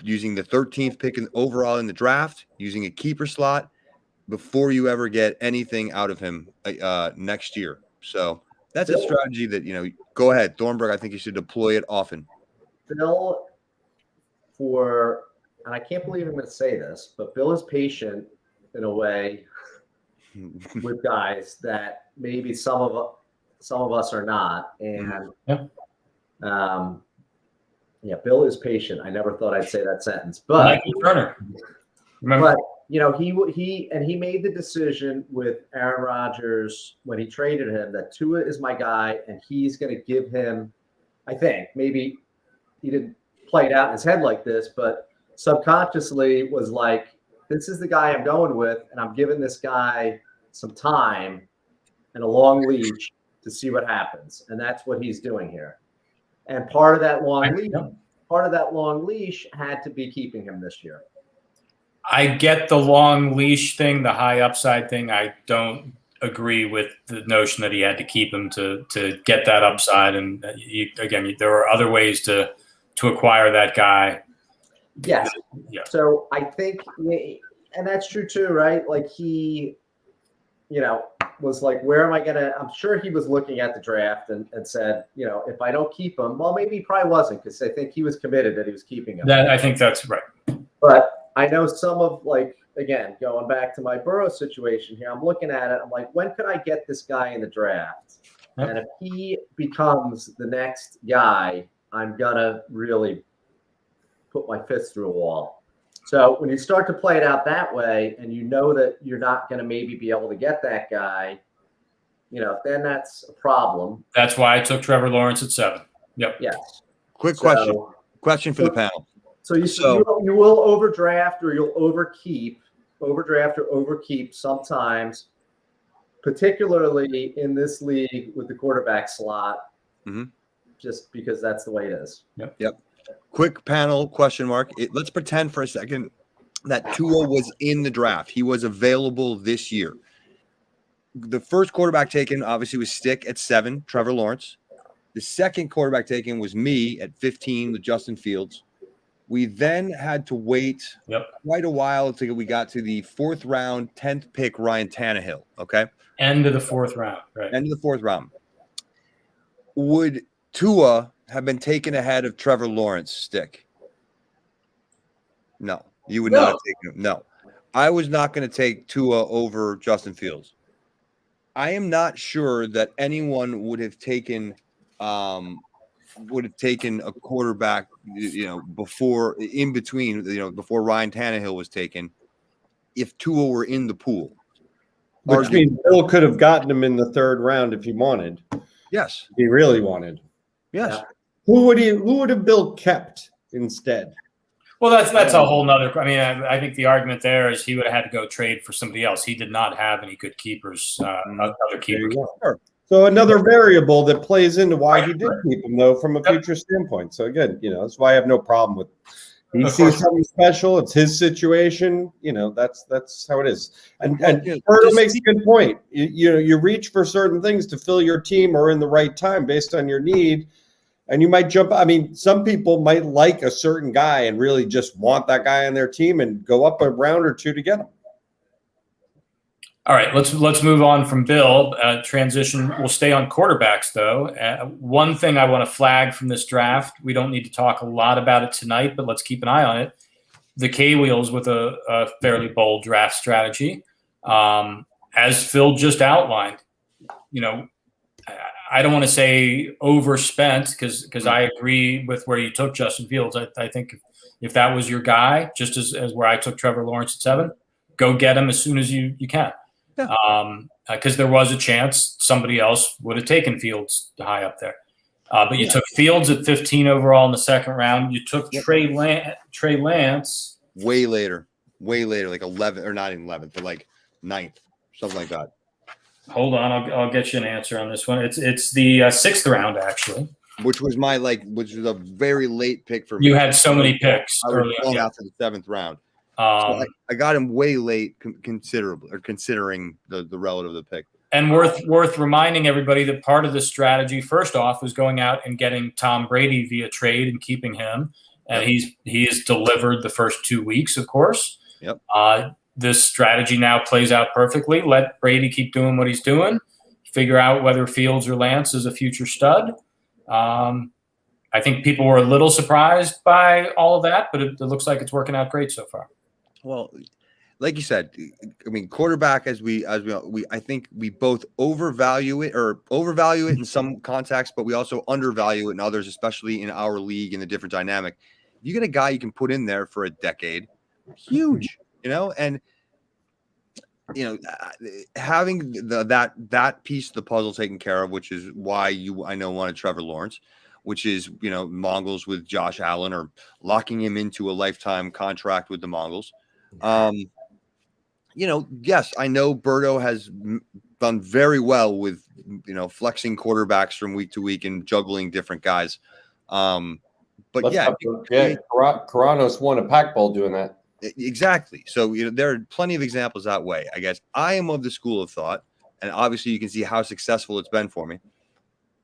using the 13th pick overall in the draft, using a keeper slot before you ever get anything out of him next year. So that's a strategy that, go ahead, Thornburg. I think you should deploy it often. Bill, and I can't believe I'm going to say this, but Bill is patient in a way with guys that maybe some of us are not. And Bill is patient. I never thought I'd say that sentence, but Michael Turner. Remember? But he made the decision with Aaron Rodgers when he traded him that Tua is my guy, and he's going to give him. I think maybe he didn't play it out in his head like this, but subconsciously was like, this is the guy I'm going with, and I'm giving this guy some time and a long leash to see what happens. And that's what he's doing here. And part of that long leash had to be keeping him this year. I get the long leash thing, the high upside thing. I don't agree with the notion that he had to keep him to get that upside. And there are other ways to acquire that guy. Yes. Yeah. So I think, and that's true too, right? Like he, was like, where am I going to, I'm sure he was looking at the draft and said, if I don't keep him, well, maybe he probably wasn't, because I think he was committed that he was keeping him. I think that's right. But I know some of, like, again, going back to my Burrow situation here, I'm looking at it. I'm like, when could I get this guy in the draft? Yep. And if he becomes the next guy, I'm going to really put my fist through a wall. So when you start to play it out that way, and that you're not going to maybe be able to get that guy, then that's a problem. That's why I took Trevor Lawrence at 7. Yep. Yes. Quick question for the panel. So you will overdraft or you'll overdraft or overkeep sometimes, particularly in this league with the quarterback slot, just because that's the way it is. Yep. Quick panel question mark. Let's pretend for a second that Tua was in the draft. He was available this year. The first quarterback taken obviously was Stick at 7, Trevor Lawrence. The second quarterback taken was me at 15 with Justin Fields. We then had to wait quite a while until we got to the 4th round, 10th pick, Ryan Tannehill. Okay. End of the 4th round. Right. End of the 4th round. would Tua have been taken ahead of Trevor Lawrence stick? No, you would not have taken him. No, I was not going to take Tua over Justin Fields. I am not sure that anyone would have taken a quarterback, before Ryan Tannehill was taken, if Tua were in the pool. Which means Bill could have gotten him in the third round if he wanted. Yes. If he really wanted. Yes. Yeah. Who would have Bill kept instead? Well, that's a whole nother. I mean, I think the argument there is he would have had to go trade for somebody else. He did not have any good keepers, other keepers. So another variable that plays into why he did keep him, though, from a future standpoint. So again, that's why I have no problem with. He sees something special. It's his situation. That's how it is. And Berto makes a good point. You reach for certain things to fill your team or in the right time based on your need. And you might jump. I mean, some people might like a certain guy and really just want that guy on their team and go up a round or two to get him. All right, let's move on from Bill. Transition. We'll stay on quarterbacks, though. One thing I want to flag from this draft, we don't need to talk a lot about it tonight, but let's keep an eye on it. The K-Wheels with a fairly bold draft strategy. As Phil just outlined, I don't want to say overspent because I agree with where you took Justin Fields. I think if that was your guy, just as where I took Trevor Lawrence at 7, go get him as soon as you can. Because there was a chance somebody else would have taken Fields high up there. But you took Fields at 15 overall in the second round. You took Trey Lance. Way later, like 11, or not even 11th, but like 9th, something like that. Hold on, I'll get you an answer on this one. It's the 6th round, actually. Which was which was a very late pick for me. You had so many picks early on after the 7th round. So I got him way late, considering the relative of the pick. And worth reminding everybody that part of the strategy, first off, was going out and getting Tom Brady via trade and keeping him. And he has delivered the first 2 weeks, of course. Yep. This strategy now plays out perfectly. Let Brady keep doing what he's doing. Figure out whether Fields or Lance is a future stud. I think people were a little surprised by all of that, but it looks like it's working out great so far. Well, like you said, I mean, quarterback, I think we both overvalue it in some contexts, but we also undervalue it in others, especially in our league in the different dynamic. If you get a guy you can put in there for a decade, huge, and having that piece of the puzzle taken care of, which is why I know wanted Trevor Lawrence, which is Mongols with Josh Allen or locking him into a lifetime contract with the Mongols. Yes, I know Berto has done very well with, flexing quarterbacks from week to week and juggling different guys. But Coronos won a Pac Bowl doing that. Exactly. So, there are plenty of examples that way. I guess I am of the school of thought, and obviously you can see how successful it's been for me,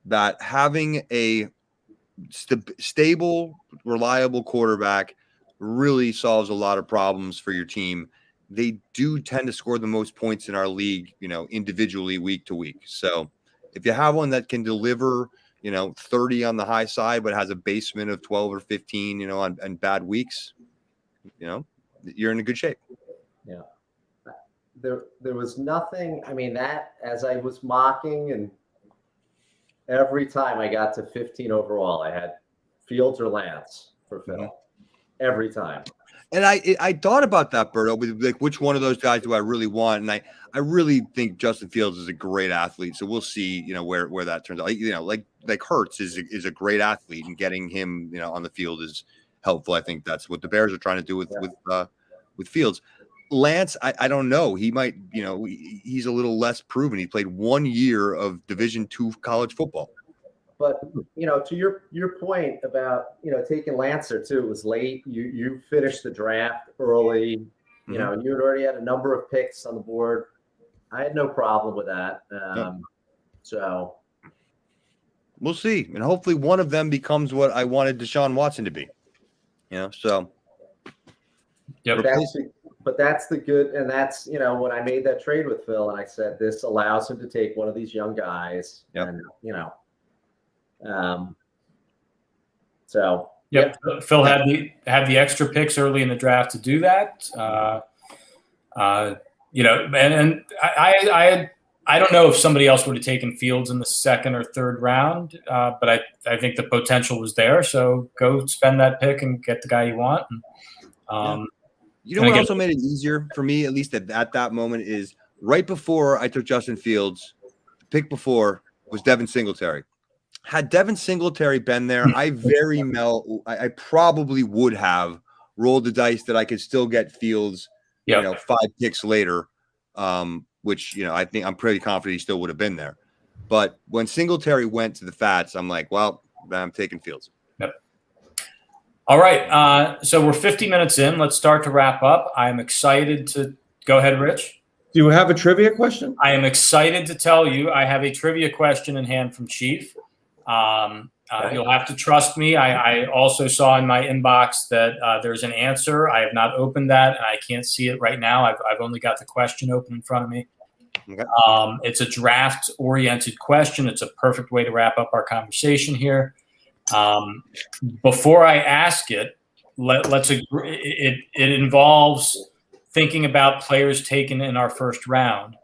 that having a stable, reliable quarterback really solves a lot of problems for your team. They do tend to score the most points in our league, individually week to week. So if you have one that can deliver, 30 on the high side, but has a basement of 12 or 15, on bad weeks, you're in a good shape. Yeah. There was nothing, that as I was mocking, and every time I got to 15 overall, I had Fields or Lance for Phil. Mm-hmm. Every time. And I thought about that, Berto, with like which one of those guys do I really want? And I really think Justin Fields is a great athlete. So we'll see, where that turns out. Like Hurts is a great athlete, and getting him, on the field is helpful. I think that's what the Bears are trying to do with Fields. Lance, I don't know. He might, he's a little less proven. He played 1 year of Division II college football. But, to your point about, taking Lancer too, it was late. You finished the draft early. You had already had a number of picks on the board. I had no problem with that. So we'll see. And hopefully one of them becomes what I wanted Deshaun Watson to be. So. Yep. But that's the good, and that's, when I made that trade with Phil, and I said, this allows him to take one of these young guys. Yep. And, So Yep. Phil had the extra picks early in the draft to do that. And I don't know if somebody else would have taken Fields in the second or third round, but I think the potential was there. So go spend that pick and get the guy you want. You know what also made it easier for me, at least at that moment, is right before I took Justin Fields, the pick before was Devin Singletary. Had Devin Singletary been there, I probably would have rolled the dice that I could still get Fields, 5 picks later, which, I think I'm pretty confident he still would have been there. But when Singletary went to the Fats, I'm like, well, I'm taking Fields. Yep. All right. So we're 50 minutes in. Let's start to wrap up. I'm excited to go ahead, Rich. Do you have a trivia question? I am excited to tell you I have a trivia question in hand from Chief. You'll have to trust me. I also saw in my inbox that there's an answer. I have not opened that, and I can't see it right now. I've only got the question open in front of me. Okay. It's a draft-oriented question. It's a perfect way to wrap up our conversation here. Before I ask it, let's agree. It involves thinking about players taken in our first round.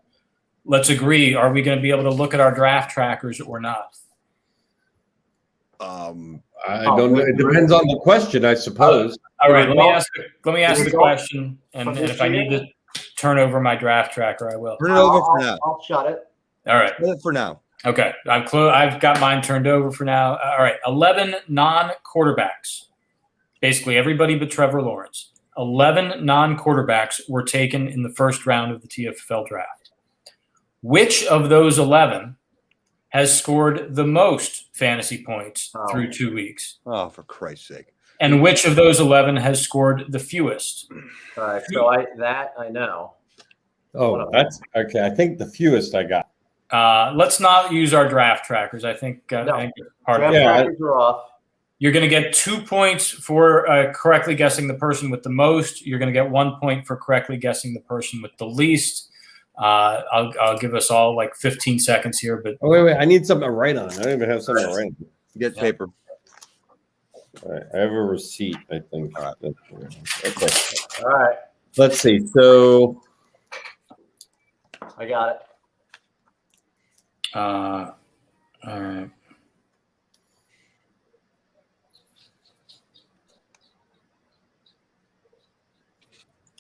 Let's agree. Are we going to be able to look at our draft trackers or not? I don't know. It depends on the question, I suppose. All right. Let me ask the question, and if I need to turn over my draft tracker, I will. Turn it over for now. I'll shut it. All right. Shut it for now. Okay. I've got mine turned over for now. All right. 11 non-quarterbacks. Basically everybody but Trevor Lawrence. 11 non-quarterbacks were taken in the first round of the TFFL draft. Which of those 11 has scored the most fantasy points through 2 weeks? Oh, for Christ's sake. And which of those 11 has scored the fewest? All right, so I know. Oh, that's okay. I think the fewest I got. Let's not use our draft trackers. I think part of draft trackers are off. You're going to get 2 points for correctly guessing the person with the most. You're going to get 1 point for correctly guessing the person with the least. I'll give us all like 15 seconds here, but wait, I need something to write on. I don't even have something to write on. Get paper. All right, I have a receipt, I think. All right. Okay. All right. Let's see. So I got it. All right.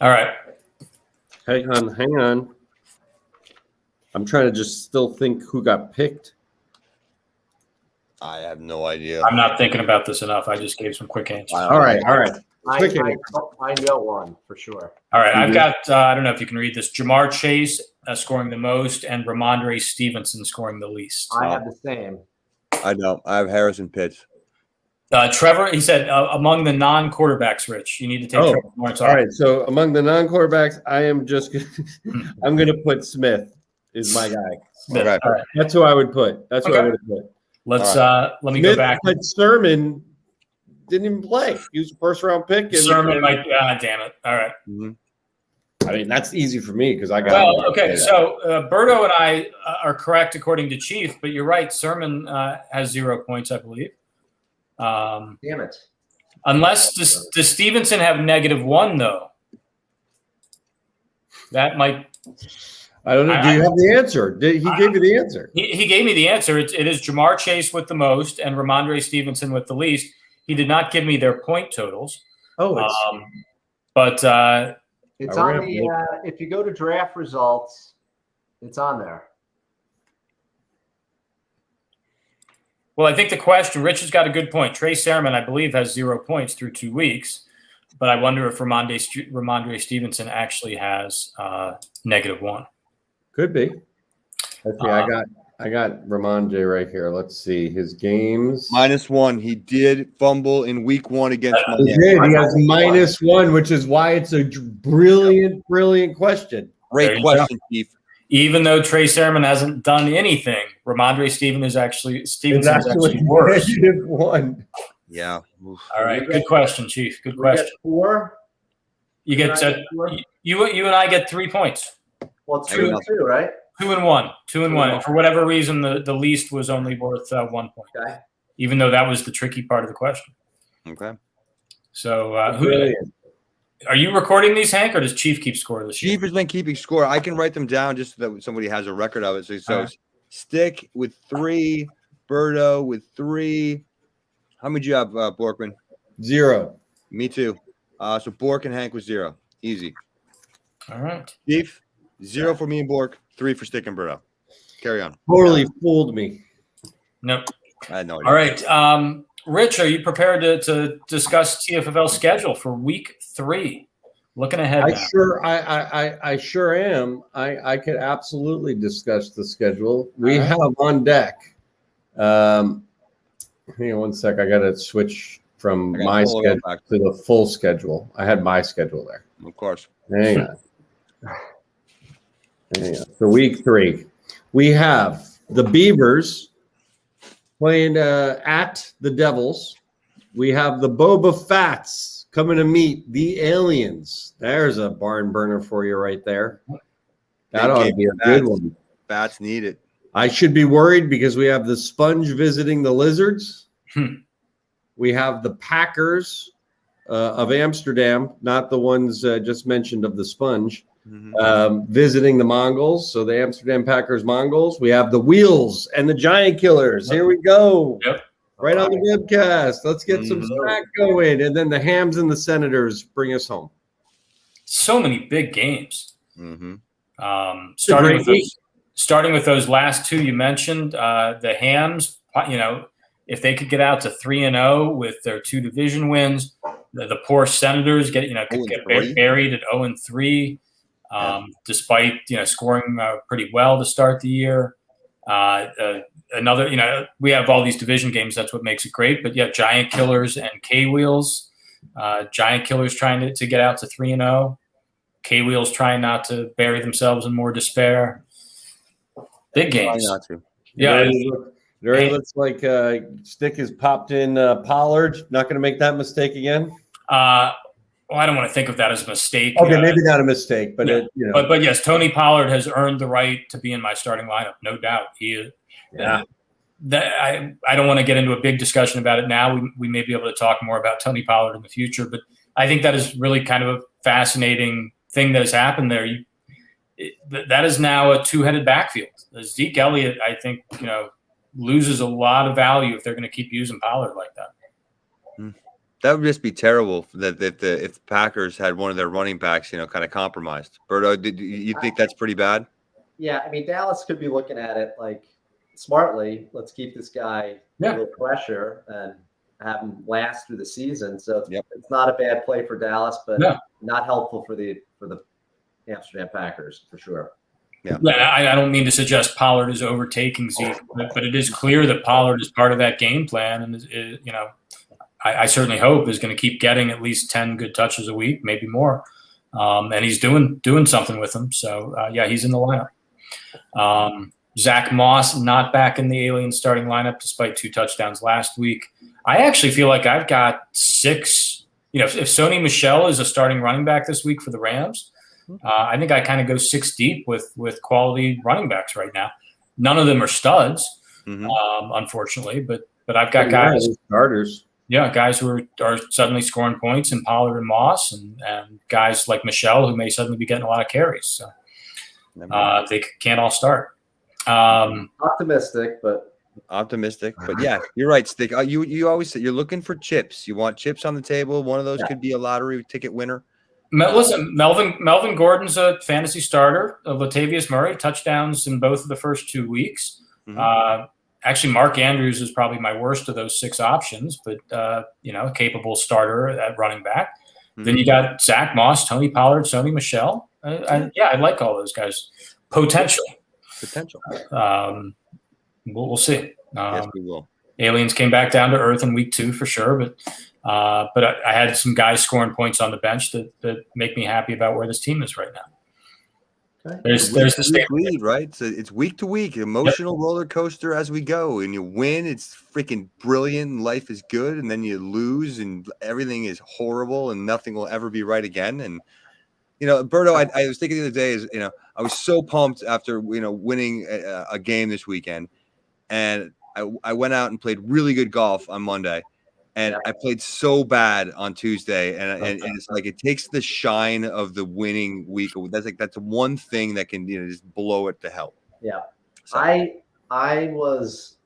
All right. Hang on. I'm trying to just still think who got picked. I have no idea. I'm not thinking about this enough. I just gave some quick answers. All right. I know one for sure. All right. I've got, I don't know if you can read this, Jamar Chase scoring the most and Ramondre Stevenson scoring the least. I have the same. I know. I have Harrison Pitts. Trevor, he said, among the non-quarterbacks, Rich, you need to take Trevor Lawrence off. All right. So among the non-quarterbacks, I am just I'm going to put Smith is my guy. Smith. All right. That's who I would put. That's who I would have put. Let's let me Smith, go back. But Sermon didn't even play. He was a first-round pick. Sermon might. Damn it! All right. Mm-hmm. I mean, that's easy for me because I got. Well, okay. So Berto and I are correct according to Chief, but you're right. Sermon has 0 points, I believe. Damn it! Unless does Stevenson have -1 though? That might. I don't know. Do you have the answer? He gave you the answer. He gave me the answer. It is Jamar Chase with the most and Ramondre Stevenson with the least. He did not give me their point totals. Oh, but it's on the. If you go to draft results, it's on there. Well, I think the question, Rich has got a good point. Trey Sermon, I believe, has 0 points through 2 weeks, but I wonder if Ramondre Stevenson actually has -1. Could be. Let's see. I got Ramondre right here. Let's see his games. -1. He did fumble in week 1 against Miami. He did. He has -1, which is why it's a brilliant question. Great question, Chief. Even though Trey Sermon hasn't done anything, Ramondre Stevenson is actually worse. -1. Yeah. Oof. All right. Good question, Chief. Good question. 4. You get you and I get 3 points. Well, it's 2 and 2, right? 2 and 1. 2 and 1. And for whatever reason, the least was only worth 1 point. Okay. even though that was the tricky part of the question. Okay. So are you recording these, Hank, or does Chief keep score this year? Chief has been keeping score. I can write them down just so that somebody has a record of it. So Stick with 3, Birdo with 3. How many do you have, Borkman? 0. Me too. So Bork and Hank was 0. Easy. All right. Chief, 0 for me and Bork, 3 for Stick and Birdo. Carry on. Totally fooled me. Nope. I had no idea. All right. Rich, are you prepared to discuss TFFL schedule for week 3? Looking ahead now. I sure am. I could absolutely discuss the schedule. We right. have on deck. Hang on one sec. I got to switch from my schedule to the full schedule. I had my schedule there. Of course. Hang on. So week 3, we have the Beavers playing at the Devils. We have the Boba Fats coming to meet the Aliens. There's a barn burner for you right there. That ought to be a good one. Fats need it. I should be worried because we have the Sponge visiting the Lizards. We have the Packers of Amsterdam, not the ones just mentioned of the Sponge, visiting the Mongols. So the Amsterdam Packers Mongols. We have the Wheels and the Giant Killers. Here we go. Yep. Right on the webcast. Let's get some track going. And then the Hams and the Senators bring us home. So many big games. Starting with those last 2 you mentioned, the Hams, if they could get out to 3-0 with their 2 division wins, the poor Senators could get buried at 0-3, despite scoring pretty well to start the year. We have all these division games. That's what makes it great. But Giant Killers and K-Wheels. Giant Killers trying to get out to 3-0. K-Wheels trying not to bury themselves in more despair. Big games. Not to. Yeah. It already looks like Stick has popped in Pollard. Not going to make that mistake again. Well, I don't want to think of that as a mistake. Okay, maybe not a mistake, but but yes, Tony Pollard has earned the right to be in my starting lineup, no doubt. He is. Yeah. I don't want to get into a big discussion about it now. We may be able to talk more about Tony Pollard in the future, but I think that is really kind of a fascinating thing that has happened there. That is now a two-headed backfield. Zeke Elliott, I think, loses a lot of value if they're going to keep using Pollard like that. That would just be terrible if the Packers had one of their running backs, kind of compromised. Berto, you think that's pretty bad? Yeah, I mean, Dallas could be looking at it like smartly. Let's keep this guy under pressure and have him last through the season. So it's not a bad play for Dallas, but not helpful for the Amsterdam Packers for sure. Yeah, I don't mean to suggest Pollard is overtaking Zeke, but it is clear that Pollard is part of that game plan, and I certainly hope is going to keep getting at least 10 good touches a week, maybe more, and he's doing something with them. So he's in the lineup. Zach Moss not back in the Alien starting lineup despite 2 touchdowns last week. I actually feel like I've got 6. If Sony Michel is a starting running back this week for the Rams, I think I kind of go 6 deep with quality running backs right now. None of them are studs, unfortunately, but I've got guys starters. Yeah, guys who are suddenly scoring points in Pollard and Moss, and guys like Michelle who may suddenly be getting a lot of carries. So they can't all start. Optimistic, but yeah, you're right, Stick. You always say you're looking for chips. You want chips on the table. One of those could be a lottery ticket winner. Listen, Melvin Gordon's a fantasy starter. Latavius Murray touchdowns in both of the first 2 weeks. Actually, Mark Andrews is probably my worst of those 6 options, but a capable starter at running back. Then you got Zach Moss, Tony Pollard, Sony Michel. I like all those guys. Potential. We'll see. Yes, we will. Aliens came back down to earth in week 2 for sure, but I had some guys scoring points on the bench that make me happy about where this team is right now. Okay. There's the lead, right? So it's week to week, emotional roller coaster as we go. And you win, it's freaking brilliant, and life is good, and then you lose, and everything is horrible, and nothing will ever be right again. And Berto, I was thinking the other day I was so pumped after winning a game this weekend, and I went out and played really good golf on Monday, and I played so bad on Tuesday, and it's like it takes the shine of the winning week. That's one thing that can just blow it to hell. Yeah, So. I was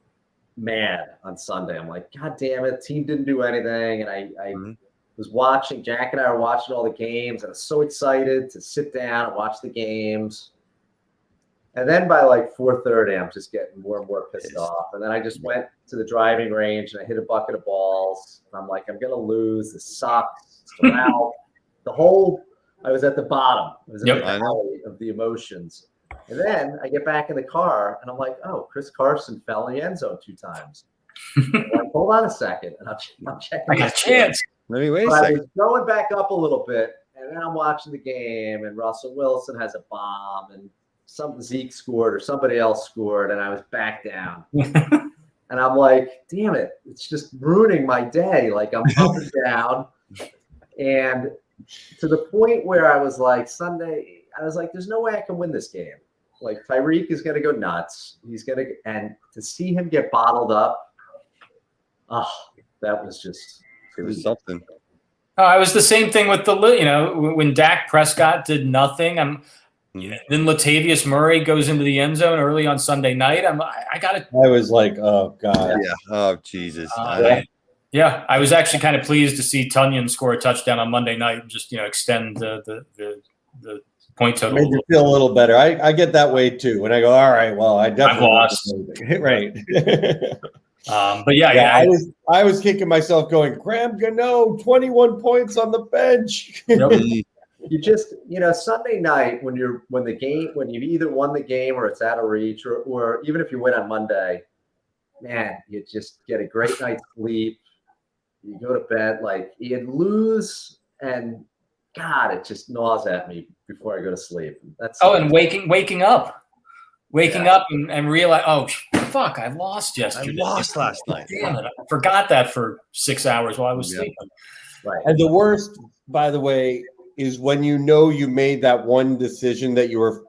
mad on Sunday. I'm like, God damn it, team didn't do anything, and I was watching. Jack and I were watching all the games, and I was so excited to sit down and watch the games. And then by like 4:30, I'm just getting more and more pissed off. And then I just went to the driving range and I hit a bucket of balls. And I'm like, I'm gonna lose. This sucks. It's out. I was at the bottom. I was at the valley of the emotions. And then I get back in the car and I'm like, oh, Chris Carson fell in the end zone 2 times. I'm like, hold on a second. And I'm checking. I got a chance. Let me wait a I second. was going back up a little bit. And then I'm watching the game and Russell Wilson has a bomb and Zeke scored or somebody else scored and I was back down. And I'm like, damn it, it's just ruining my day. Like I'm up and down. And to the point where I was like, Sunday, I was like, there's no way I can win this game. Like Tyreek is going to go nuts. And to see him get bottled up, that was just something. I was the same thing with when Dak Prescott did nothing. Then Latavius Murray goes into the end zone early on Sunday night. I was like, oh God. Yeah. Oh Jesus. I was actually kind of pleased to see Tunyon score a touchdown on Monday night and just extend the point total. Made you feel a little better. I get that way too. When I go, all right, well, I definitely lost. Right. But yeah, I was kicking myself going, Graham Gano, 21 points on the bench. You just, Sunday night when you've either won the game or it's out of reach, or even if you win on Monday, man, you just get a great night's sleep. You go to bed, like you'd lose, and God, it just gnaws at me before I go to sleep. And waking up and realize, oh fuck, I lost yesterday. I lost last night. Damn it, I forgot that for 6 hours while I was sleeping. Right. And the worst, by the way, is when you made that one decision that you were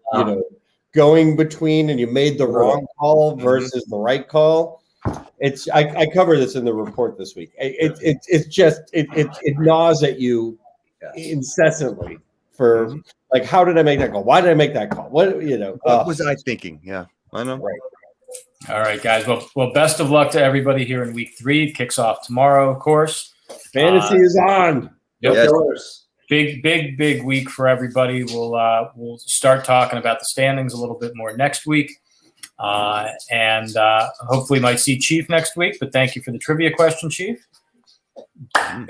going between and you made the wrong call versus the right call. I cover this in the report this week. It gnaws at you incessantly for like, how did I make that call? Why did I make that call? What was I thinking? Yeah, I know. Right. All right, guys. Well, best of luck to everybody here in week 3. It kicks off tomorrow, of course. Fantasy is on. Yep. Big week for everybody. We'll start talking about the standings a little bit more next week, and hopefully might see Chief next week. But thank you for the trivia question, Chief.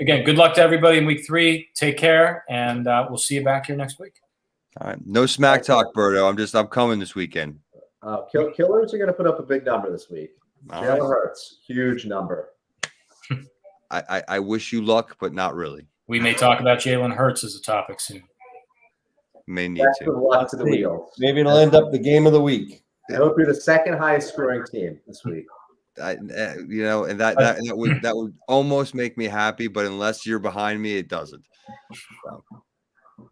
Again, good luck to everybody in week 3. Take care, and we'll see you back here next week. All right, no smack talk, Berto. I'm coming this weekend. Killers are going to put up a big number this week. Jalen Hurts, huge number. I wish you luck, but not really. We may talk about Jalen Hurts as a topic soon. May need That's to. the luck to the wheels. Maybe it'll end up the game of the week. I hope you're the second highest scoring team this week. And that would almost make me happy, but unless you're behind me, it doesn't. So,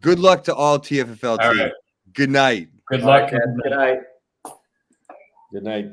good luck to all TFFL teams. Right. Good night. Good luck. Good night. Good night.